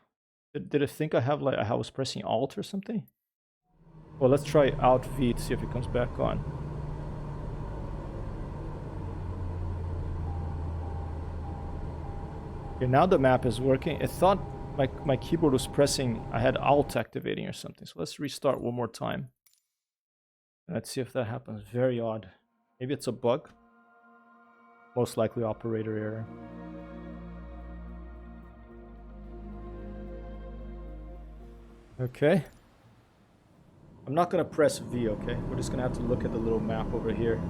Speaker 1: Did it think I was pressing Alt or something? Well, let's try Alt V to see if it comes back on. Okay, now the map is working. It thought my keyboard was pressing, I had Alt activating or something. So let's restart one more time. Let's see if that happens. Very odd. Maybe it's a bug. Most likely operator error. Okay. I'm not gonna press V, okay? We're just gonna have to look at the little map over here.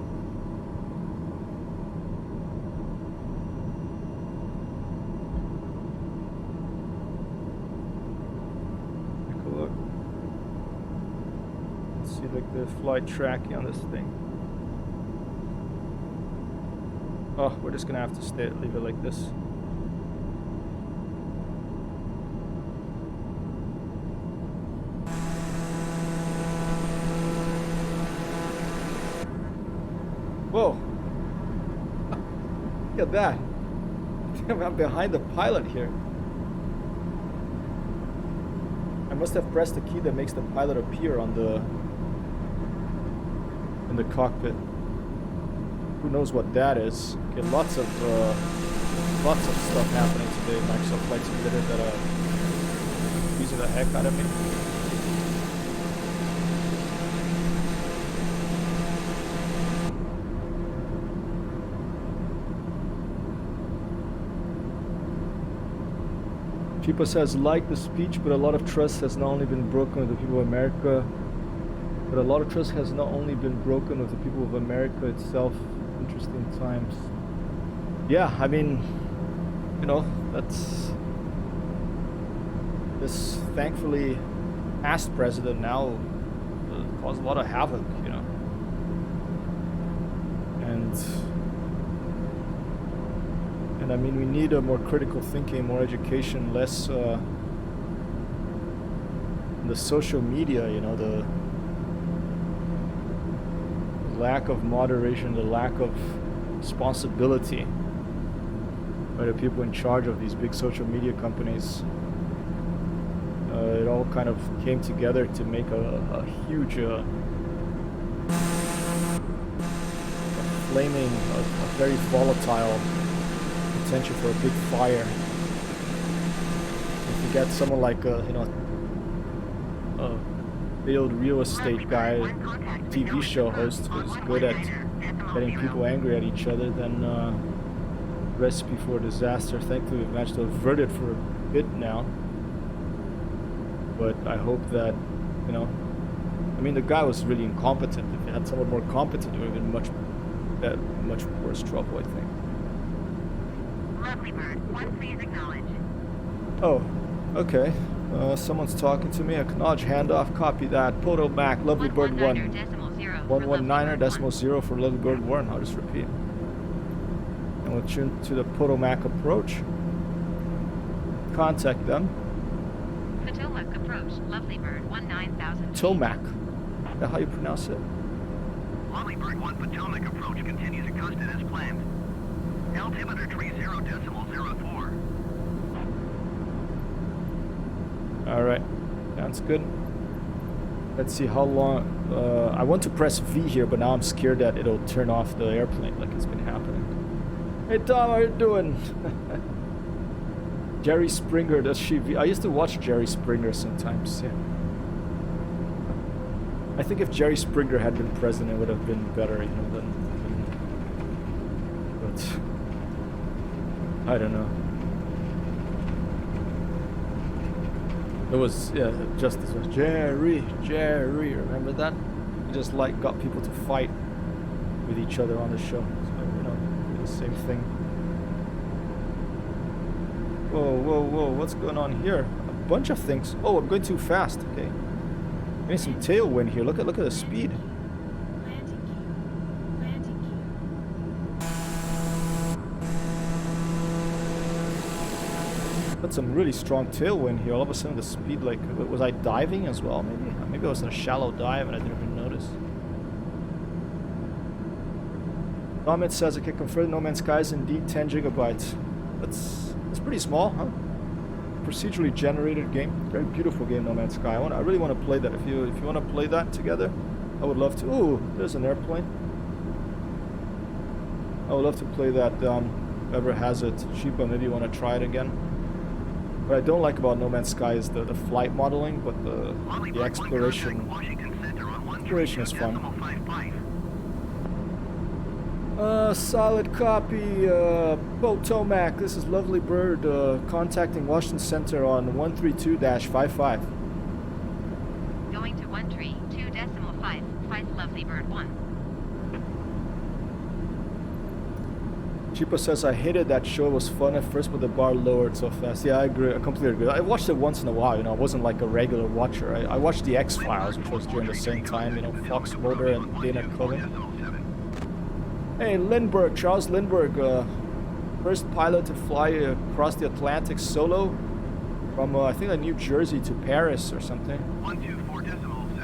Speaker 1: Take a look. Let's see like the flight tracking on this thing. Oh, we're just gonna have to leave it like this. Whoa! Look at that! Damn, I'm behind the pilot here. I must have pressed the key that makes the pilot appear in the cockpit. Who knows what that is? Okay, lots of stuff happening today in Microsoft Flight Simulator that are using the heck out of me. People says, like the speech, but a lot of trust has not only been broken with the people of America, but a lot of trust has not only been broken with the people of America itself. Interesting times. Yeah, I mean, you know, that's this thankfully past president now caused a lot of havoc, you know. And I mean, we need a more critical thinking, more education, less the social media, you know, the lack of moderation, the lack of responsibility by the people in charge of these big social media companies. It all kind of came together to make a huge flaming, a very volatile potential for a big fire. If you get someone like a failed real estate guy, TV show host who's good at getting people angry at each other, then recipe for disaster. Thankfully we've managed to avert it for a bit now. But I hope that, you know, I mean, the guy was really incompetent. If you had someone more competent, it would have been much worse trouble, I think.
Speaker 2: Lovely bird, one please acknowledge.
Speaker 1: Oh, okay. Someone's talking to me. Acknowledge handoff. Copy that. Proto Mac. Lovely Bird 1. 119.0 for Lovely Bird 1. I'll just repeat. And we'll tune to the Proto Mac approach. Contact them.
Speaker 2: Potomac approach. Lovely Bird 19,000.
Speaker 1: Tomac. Is that how you pronounce it?
Speaker 4: Lovely Bird 1 Potomac approach continues at Custon as planned. Altimeter 30.04.
Speaker 1: Alright. Sounds good. Let's see how long... I want to press V here, but now I'm scared that it'll turn off the airplane like it's been happening. Hey Tom, how you doing? Jerry Springer, does she... I used to watch Jerry Springer sometimes, yeah. I think if Jerry Springer had been president, it would have been better, you know, but... I don't know. It was, yeah, Justice was Jerry, remember that? He just got people to fight with each other on the show. So, you know, do the same thing. Whoa, whoa, whoa, what's going on here? A bunch of things. Oh, I'm going too fast. Okay. Getting some tailwind here. Look at the speed.
Speaker 3: Landing gear. Landing gear.
Speaker 1: Got some really strong tailwind here. All of a sudden the speed, like, was I diving as well? Maybe I was in a shallow dive and I didn't even notice. Comment says I can confirm No Man's Sky is indeed 10 gigabytes. That's pretty small, huh? Procedurally generated game. Very beautiful game, No Man's Sky. I really want to play that. If you want to play that together, I would love to. Ooh, there's an airplane. I would love to play that. Whoever has it, Sheepa, maybe you want to try it again. What I don't like about No Man's Sky is the flight modeling, but the exploration is fun. Solid copy, Potomac. This is Lovely Bird contacting Washington Center on 132-55.
Speaker 2: Going to 132.5. Fight Lovely Bird 1.
Speaker 1: Chipa says, I hated that show. It was fun at first, but the bar lowered so fast. Yeah, I agree. I completely agree. I watched it once in a while, you know. I wasn't like a regular watcher. I watched The X-Files, which was during the same time, you know, Fox Mulder and Dana Cullen. Hey, Lindbergh, Charles Lindbergh, first pilot to fly across the Atlantic solo from, I think, New Jersey to Paris or something.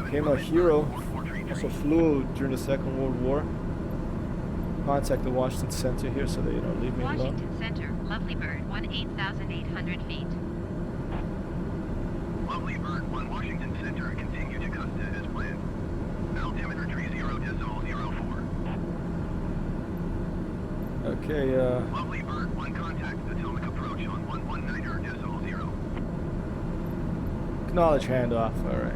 Speaker 1: Became a hero. Also flew during the Second World War. Contact the Washington Center here so they, you know, leave me alone.
Speaker 2: Washington Center, Lovely Bird 18,800 feet.
Speaker 4: Lovely Bird 1, Washington Center, continue to Costa as planned. Altimeter 30.04.
Speaker 1: Okay,
Speaker 4: Lovely Bird 1, contact Potomac approach on 119.0.
Speaker 1: acknowledge handoff, alright.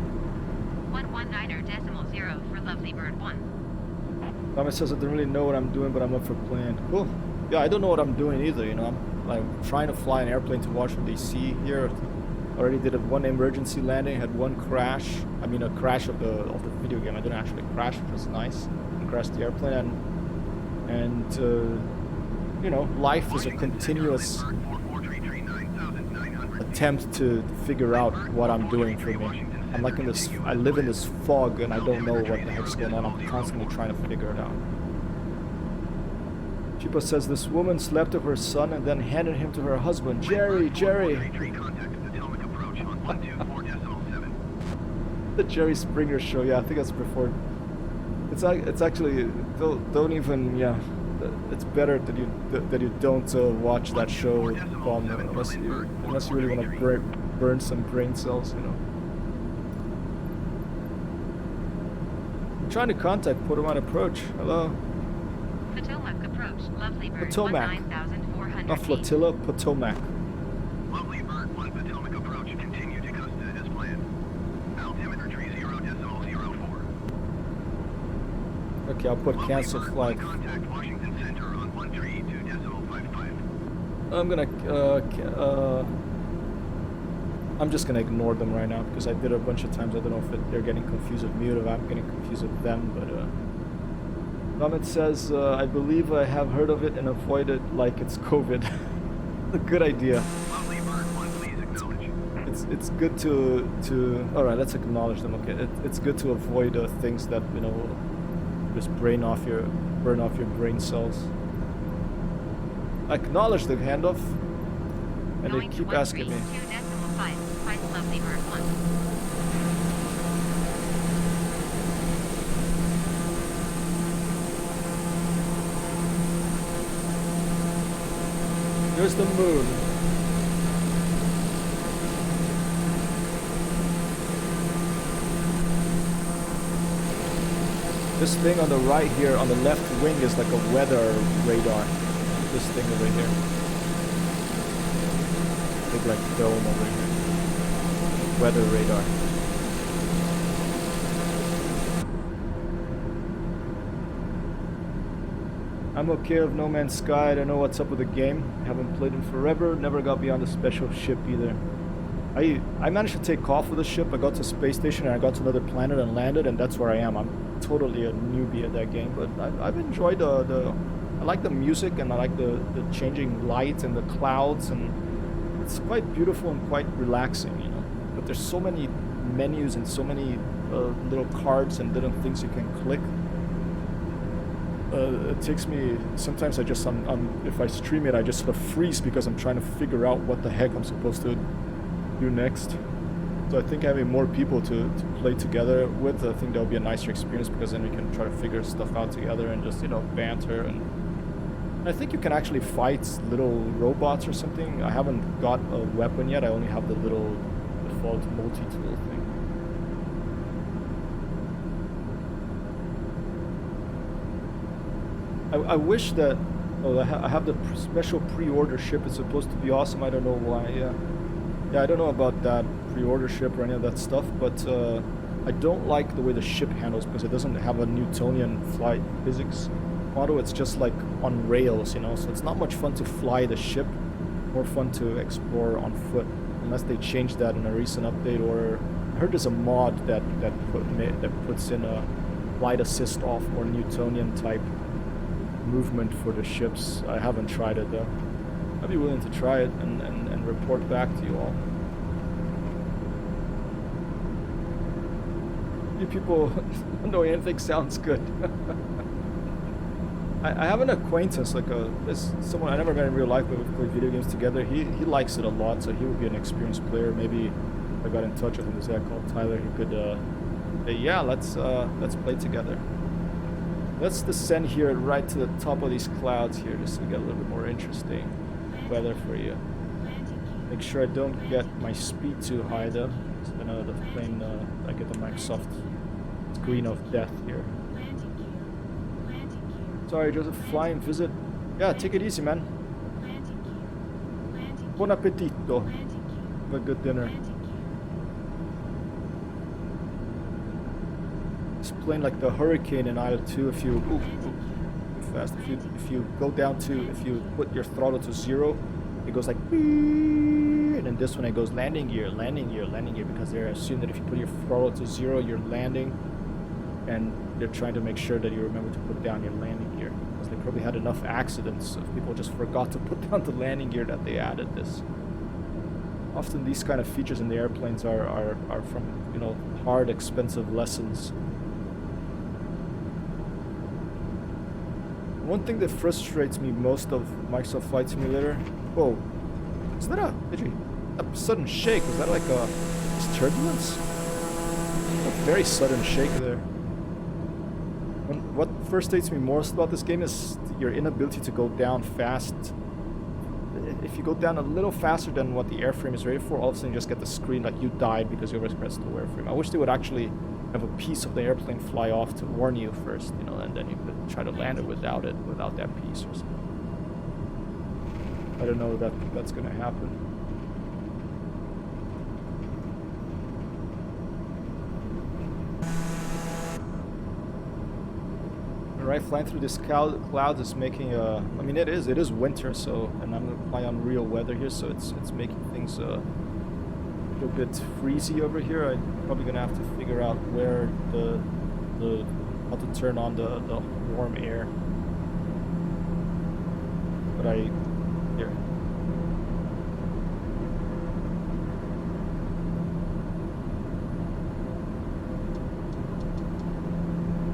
Speaker 2: 119.0 for Lovely Bird 1.
Speaker 1: Thomas says I don't really know what I'm doing, but I'm up for playing. Cool. Yeah, I don't know what I'm doing either, you know. I'm like trying to fly an airplane to Washington, D.C. here. Already did one emergency landing, had one crash. I mean, a crash of the video game. I didn't actually crash, which was nice. I crashed the airplane, and you know, life is a continuous attempt to figure out what I'm doing for me. I'm like in this, I live in this fog and I don't know what the heck's going on. I'm constantly trying to figure it out. Chipa says this woman slept with her son and then handed him to her husband. Jerry. The Jerry Springer show. Yeah, I think that's before. It's actually, don't even, yeah. It's better that you don't watch that show, unless you really want to burn some brain cells, you know. I'm trying to contact Potomac approach. Hello.
Speaker 2: Potomac approach, Lovely Bird
Speaker 1: Potomac.
Speaker 2: 19,400
Speaker 1: Not flotilla, Potomac.
Speaker 4: Lovely Bird 1, Potomac approach, continue to Costa as planned. Altimeter 30.04.
Speaker 1: Okay, I'll put cancel flight.
Speaker 4: Contact Washington Center on 132.55.
Speaker 1: I'm gonna I'm just gonna ignore them right now because I did it a bunch of times. I don't know if they're getting confused with me or if I'm getting confused with them, but Comment says I believe I have heard of it and avoid it like it's COVID. A good idea.
Speaker 4: Lovely Bird 1, please acknowledge.
Speaker 1: It's good to all right, let's acknowledge them. Okay, it's good to avoid things that, you know, just burn off your brain cells. I acknowledge the handoff, and they keep asking me.
Speaker 2: 2.5. Fight Lovely Bird 1.
Speaker 1: Here's the moon. This thing on the right here, on the left wing, is like a weather radar. This thing over here. Big like dome over here. Weather radar. I'm okay with No Man's Sky. I don't know what's up with the game. Haven't played it forever. Never got beyond the special ship either. I managed to take off with the ship. I got to a space station and I got to another planet and landed, and that's where I am. totally a newbie at that game, but I've enjoyed the I like the music, and I like the changing light and the clouds, and it's quite beautiful and quite relaxing, you know. But there's so many menus and so many little cards and little things you can click. It takes me, sometimes I just, if I stream it, I just sort of freeze because I'm trying to figure out what the heck I'm supposed to do next. So I think having more people to play together with, I think that would be a nicer experience, because then we can try to figure stuff out together and just, you know, banter. And I think you can actually fight little robots or something. I haven't got a weapon yet. I only have the little default multi-tool thing. I wish that... Oh, I have the special pre-order ship. It's supposed to be awesome. I don't know why. Yeah, I don't know about that pre-order ship or any of that stuff, but I don't like the way the ship handles, because it doesn't have a Newtonian flight physics model. It's just like on rails, you know, so it's not much fun to fly the ship. More fun to explore on foot, unless they change that in a recent update. Or I heard there's a mod that puts in a flight assist off, or Newtonian type movement for the ships. I haven't tried it though. I'd be willing to try it and report back to you all. You people don't know anything sounds good. I have an acquaintance, like someone I never met in real life, but we've played video games together. He likes it a lot, so he would be an experienced player. Maybe if I got in touch with him, this guy called Tyler, he could say, yeah, let's play together. Let's descend here right to the top of these clouds here, just to get a little bit more interesting weather for you. Make sure I don't get my speed too high though, so then the plane, I get the Microsoft screen of death here. Sorry, Joseph, flying visit. Yeah, take it easy, man. Buon appetito. Have a good dinner. This plane, like the Hurricane in Isle 2, if you too fast. If you go down to, if you put your throttle to 0, it goes like and then this one it goes landing gear, because they assume that if you put your throttle to 0, you're landing, and they're trying to make sure that you remember to put down your landing gear, because they probably had enough accidents of people just forgot to put down the landing gear that they added this. Often these kind of features in the airplanes are from, you know, hard, expensive lessons. One thing that frustrates me most of Microsoft Flight Simulator... Whoa. Is that a sudden shake? Was that like a turbulence? A very sudden shake there. What frustrates me most about this game is your inability to go down fast. If you go down a little faster than what the airframe is ready for, all of a sudden you just get the screen like you died because you overpressed the airframe. I wish they would actually have a piece of the airplane fly off to warn you first, you know, and then you could try to land it without that piece or something. I don't know that that's gonna happen. Alright, flying through this cloud is making I mean, it is winter, so, and I'm gonna fly on real weather here, so it's making things a little bit freezy over here. I'm probably gonna have to figure out where how to turn on the warm air. But here.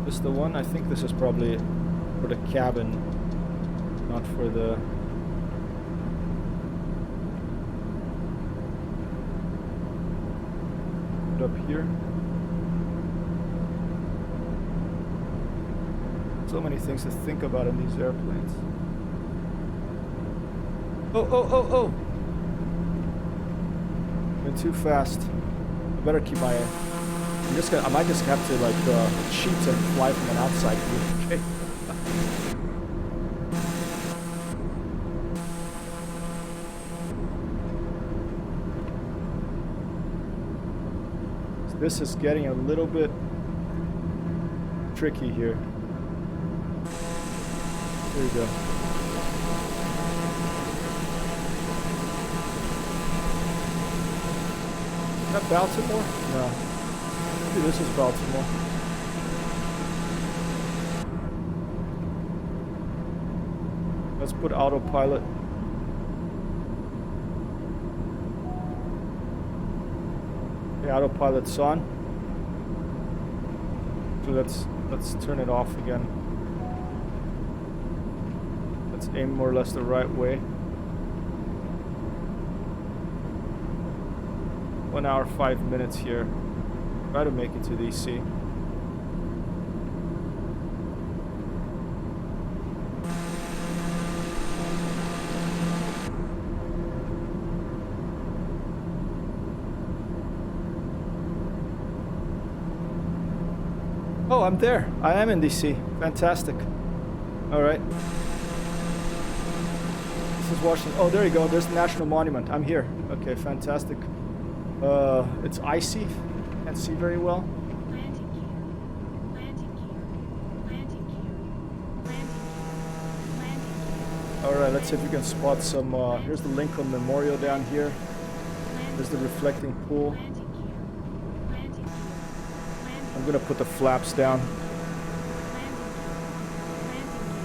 Speaker 1: This is the one. I think this is probably for the cabin, not for the... up here. So many things to think about in these airplanes. Oh! Went too fast. I better keep my... I might just have to like cheat and fly from an outside view. Okay. So this is getting a little bit tricky here. There you go. Is that Baltimore? No. Maybe this is Baltimore. Let's put autopilot. Okay, autopilot's on. So let's turn it off again. Let's aim more or less the right way. 1 hour, 5 minutes here. Try to make it to DC. Oh, I'm there. I am in DC. Fantastic. All right. This is Washington. Oh, there you go. There's the National Monument. I'm here. Okay, fantastic. It's icy. Can't see very well.
Speaker 3: Landing gear. Landing gear. Landing gear. Landing gear. Landing gear.
Speaker 1: All right, let's see if we can spot some. Here's the Lincoln Memorial down here. There's the reflecting pool.
Speaker 3: Landing gear. Landing gear. Landing
Speaker 1: I'm gonna put the flaps down.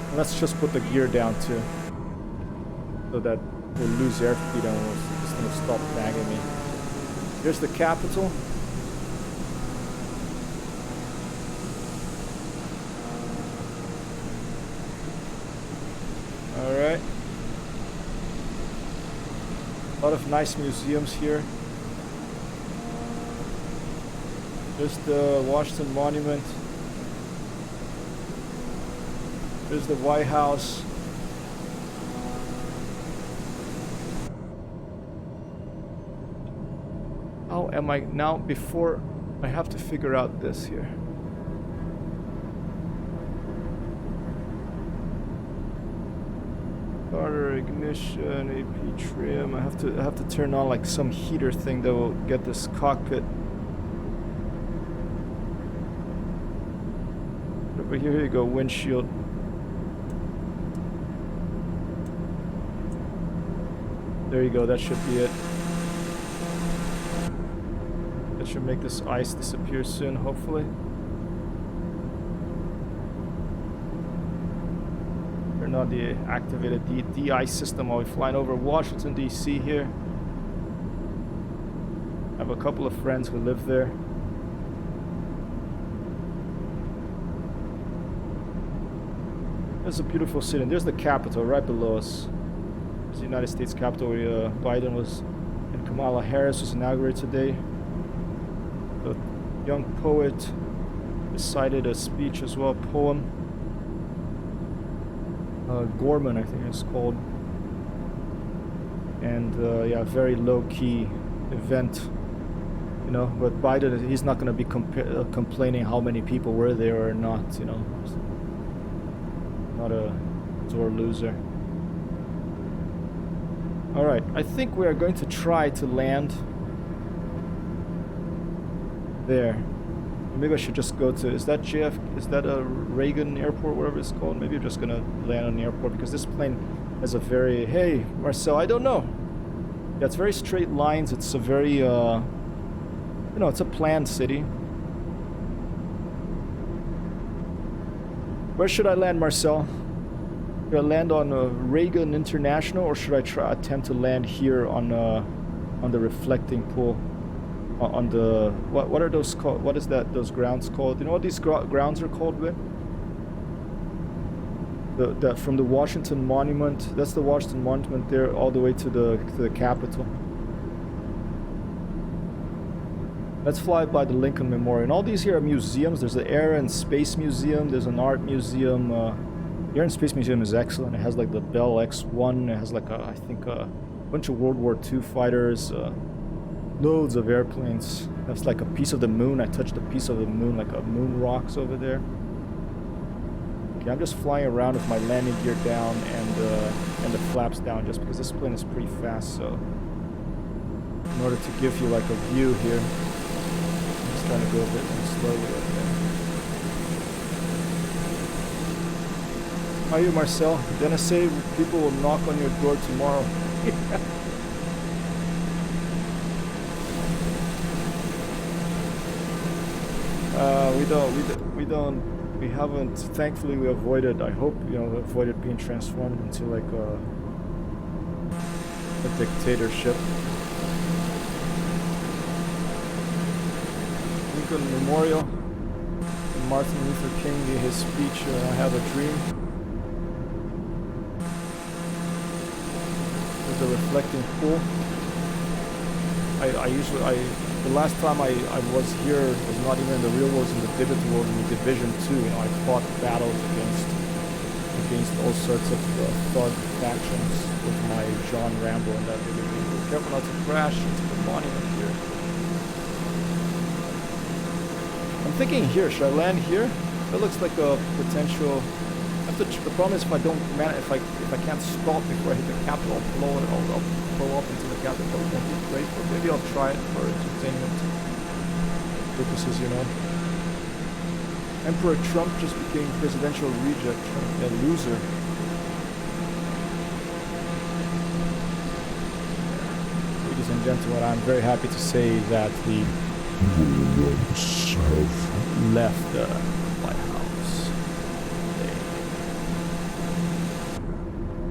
Speaker 1: And let's just put the gear down too, so that we'll lose airspeed and it's gonna stop banging me. Here's the Capitol. All right. A lot of nice museums here. There's the Washington Monument. There's the White House. How am I now? Before I have to figure out this here. Starter, ignition, AP trim. I have to turn on like some heater thing that will get this cockpit. But here you go, windshield. There you go, that should be it. That should make this ice disappear soon, hopefully. Turn on the activated de-ice system while we're flying over Washington, D.C. here. I have a couple of friends who live there. There's a beautiful city. There's the Capitol right below us. There's the United States Capitol where Biden was and Kamala Harris was inaugurated today. The young poet recited a speech as well, poem. Gorman, I think it's called. And yeah, very low-key event. You know, but Biden, he's not going to be complaining how many people were there or not, you know. Not a sore loser. All right, I think we are going to try to land there. Maybe I should just go to, is that a Reagan Airport, whatever it's called? Maybe I'm just gonna land on the airport because this plane has a very, hey, Marcel, I don't know. Yeah, it's very straight lines. It's a very, you know, it's a planned city. Where should I land, Marcel? Should I land on Reagan International, or should I attempt to land here on the reflecting pool? On the what are those called? What is that? Those grounds called? You know what these grounds are called? With the from the Washington Monument. That's the Washington Monument there, all the way to the Capitol. Let's fly by the Lincoln Memorial. And all these here are museums. There's the Air and Space Museum. There's an art museum. The Air and Space Museum is excellent. It has like the Bell X-1. It has like I think a bunch of World War II fighters. Loads of airplanes. That's like a piece of the moon. I touched a piece of the moon, like a moon rocks over there. Okay, I'm just flying around with my landing gear down and the flaps down, just because this plane is pretty fast. So, in order to give you like a view here, I'm just trying to go a bit more slowly. Okay. How are you, Marcel? Dennis say people will knock on your door tomorrow. We don't We haven't, thankfully we avoided, I hope, you know, avoided being transformed into like a dictatorship. Lincoln Memorial, and Martin Luther King gave his speech, I Have a Dream. With the reflecting pool. The last time I was here was not even in the real world, in the Divid world, in the Division 2. You know, I fought battles against all sorts of thug factions with my John Rambo and that video. Be careful not to crash into the monument here. I'm thinking here, should I land here? That looks like a potential. The problem is if I don't if I can't stop before I hit the capital, I'll blow up into the capital. It won't be great, but maybe I'll try it for entertainment purposes, you know. Emperor Trump just became presidential reject, a loser. Ladies and gentlemen, I'm very happy to say that the Unions have left the White House.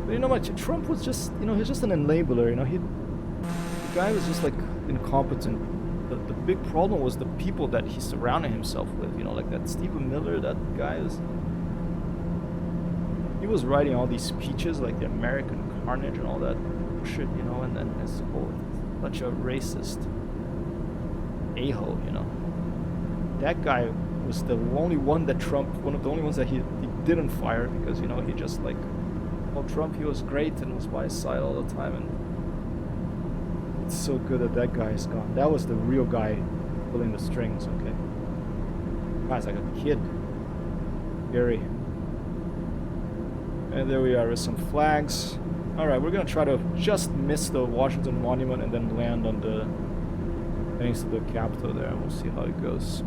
Speaker 1: But you know what? Trump was just, you know, he's just an enabler. You know, the guy was just like incompetent. The big problem was the people that he surrounded himself with. You know, like that Stephen Miller, that guy he was writing all these speeches like the American Carnage and all that shit. You know, and then this whole bunch of racist a-hole. You know, that guy was the only one that one of the only ones that he didn't fire because, you know, he just like. Well, Trump, he was great and was by his side all the time, and it's so good that that guy is gone. That was the real guy pulling the strings, okay? Guy's like a kid. Gary. And there we are with some flags. Alright, we're gonna try to just miss the Washington Monument and then land on the thanks to the Capitol there, and we'll see how it goes.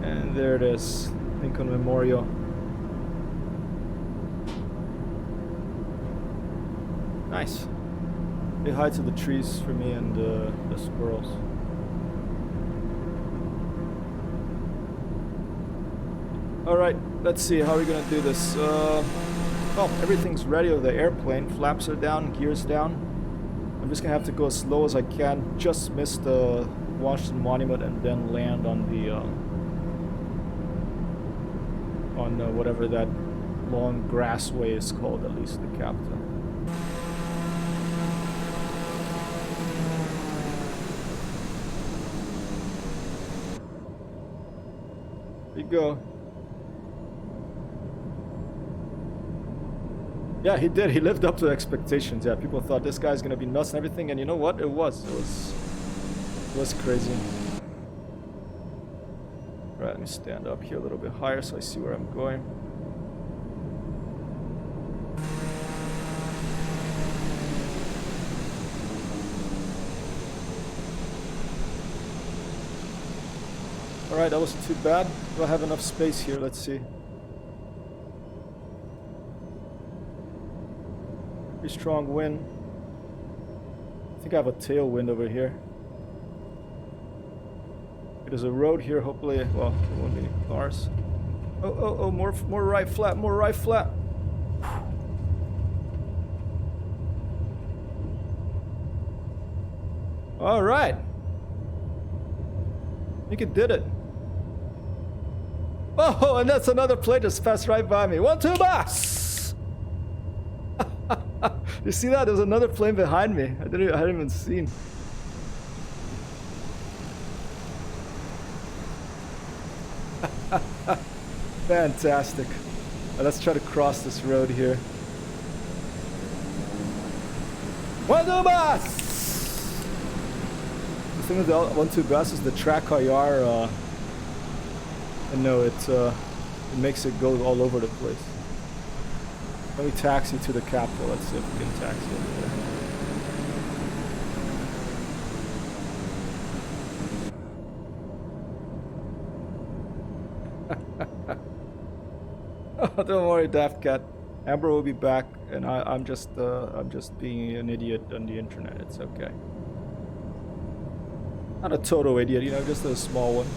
Speaker 1: And there it is, Lincoln Memorial. Nice. Say hi to the trees for me and the squirrels. Alright, let's see, how are we gonna do this? Oh, everything's ready with the airplane. Flaps are down, gears down. I'm just gonna have to go as slow as I can. Just miss the Washington Monument and then land on the whatever that long grassway is called, at least the Capitol. There you go. Yeah, he did. He lived up to expectations. Yeah, people thought this guy's gonna be nuts and everything, and you know what? It was crazy. Right, let me stand up here a little bit higher so I see where I'm going. Alright, that wasn't too bad. Do I have enough space here? Let's see. Pretty strong wind. I think I have a tailwind over here. There's a road here, hopefully. Well, there won't be any cars. Oh, more right flat, more right flat. All right. I think it did it. Oh, and that's another plane just passed right by me. 1, 2, bus! You see that? There's another plane behind me. I hadn't even seen. Fantastic. Let's try to cross this road here. 1, 2, bus! The thing with the 1, 2 bus is the track IR. And no, it makes it go all over the place. Let me taxi to the Capitol. Let's see if we can taxi over there. Oh, don't worry, Daft Cat. Amber will be back, and I'm just being an idiot on the internet. It's okay. Not a total idiot, you know, just a small one.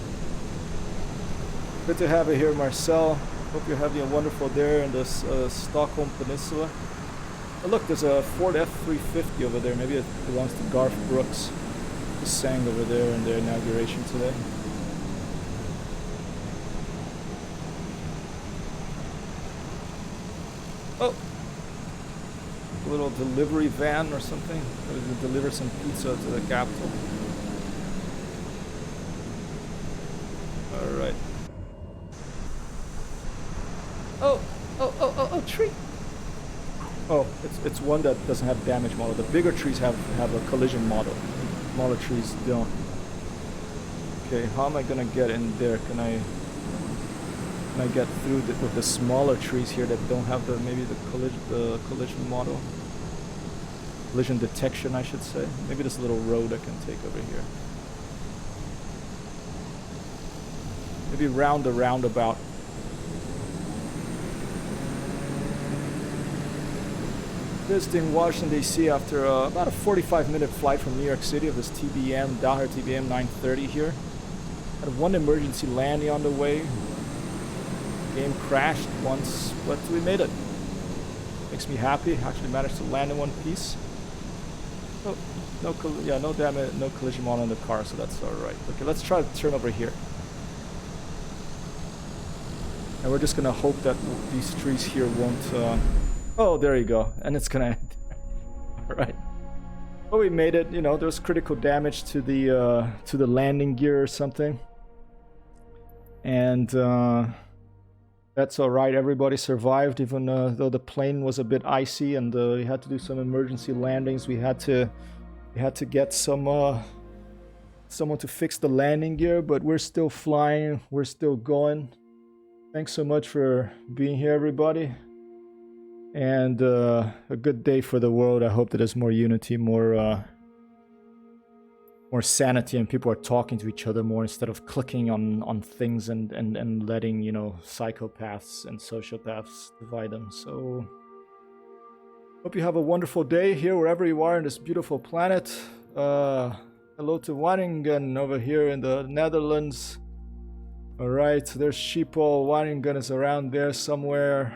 Speaker 1: Good to have you here, Marcel. Hope you're having a wonderful day in this Stockholm Peninsula. Oh, look, there's a Ford F-350 over there. Maybe it belongs to Garth Brooks. He sang over there in their inauguration today. Oh! A little delivery van or something. Or to deliver some pizza to the capital. Alright. Oh, tree! Oh, it's one that doesn't have damage model. The bigger trees have a collision model. Smaller trees don't. Okay, how am I gonna get in there? Can I get through with the smaller trees here that don't have maybe the collision model? Collision detection, I should say. Maybe this little road I can take over here. Maybe round the roundabout. Visiting Washington, D.C. after about a 45-minute flight from New York City of this TBM, Daher TBM 930 here. Had one emergency landing on the way. Game crashed once, but we made it. Makes me happy. Actually managed to land in one piece. Oh, no damage, no collision model in the car, so that's alright. Okay, let's try to turn over here. And we're just gonna hope that these trees here won't... Oh, there you go. And it's gonna end. Alright. Well, we made it. You know, there was critical damage to the landing gear or something. And that's alright. Everybody survived, even though the plane was a bit icy and we had to do some emergency landings. We had to get someone to fix the landing gear, but we're still flying. We're still going. Thanks so much for being here, everybody. And a good day for the world. I hope that there's more unity, more sanity, and people are talking to each other more instead of clicking on things and letting, you know, psychopaths and sociopaths divide them. So hope you have a wonderful day here wherever you are in this beautiful planet. Hello to Waningen over here in the Netherlands. Alright, there's Schiphol. Waningen is around there somewhere.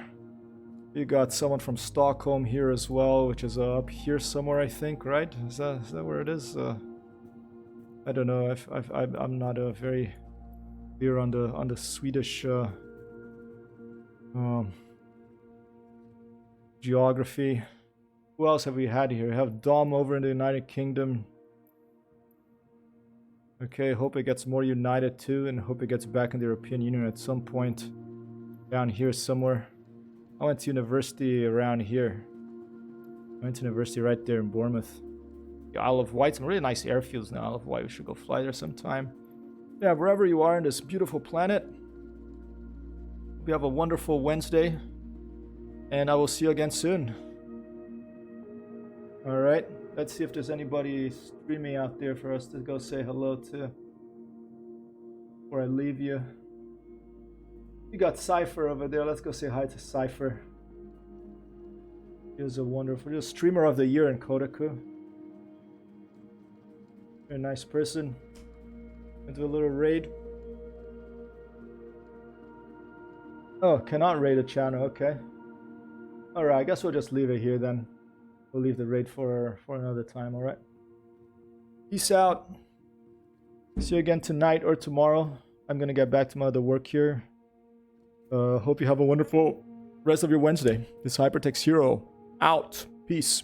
Speaker 1: You got someone from Stockholm here as well, which is up here somewhere, I think, right? Is that where it is? I don't know. I'm not very clear on the Swedish geography. Who else have we had here? We have Dom over in the United Kingdom. Okay, hope it gets more united too, and hope it gets back in the European Union at some point. Down here somewhere. I went to university around here. I went to university right there in Bournemouth. The Isle of Wight, some really nice airfields now. Isle of Wight, we should go fly there sometime. Yeah, wherever you are in this beautiful planet. We have a wonderful Wednesday. And I will see you again soon. Alright, let's see if there's anybody streaming out there for us to go say hello to. Before I leave you. You got Cypher over there. Let's go say hi to Cypher. He was a wonderful streamer of the year in Kotaku. Very nice person. Into a little raid. Oh, cannot raid a channel. Okay. Alright, I guess we'll just leave it here then. We'll leave the raid for another time. Alright. Peace out. See you again tonight or tomorrow. I'm gonna get back to my other work here. Hope you have a wonderful rest of your Wednesday. This Hypertext Hero out. Peace.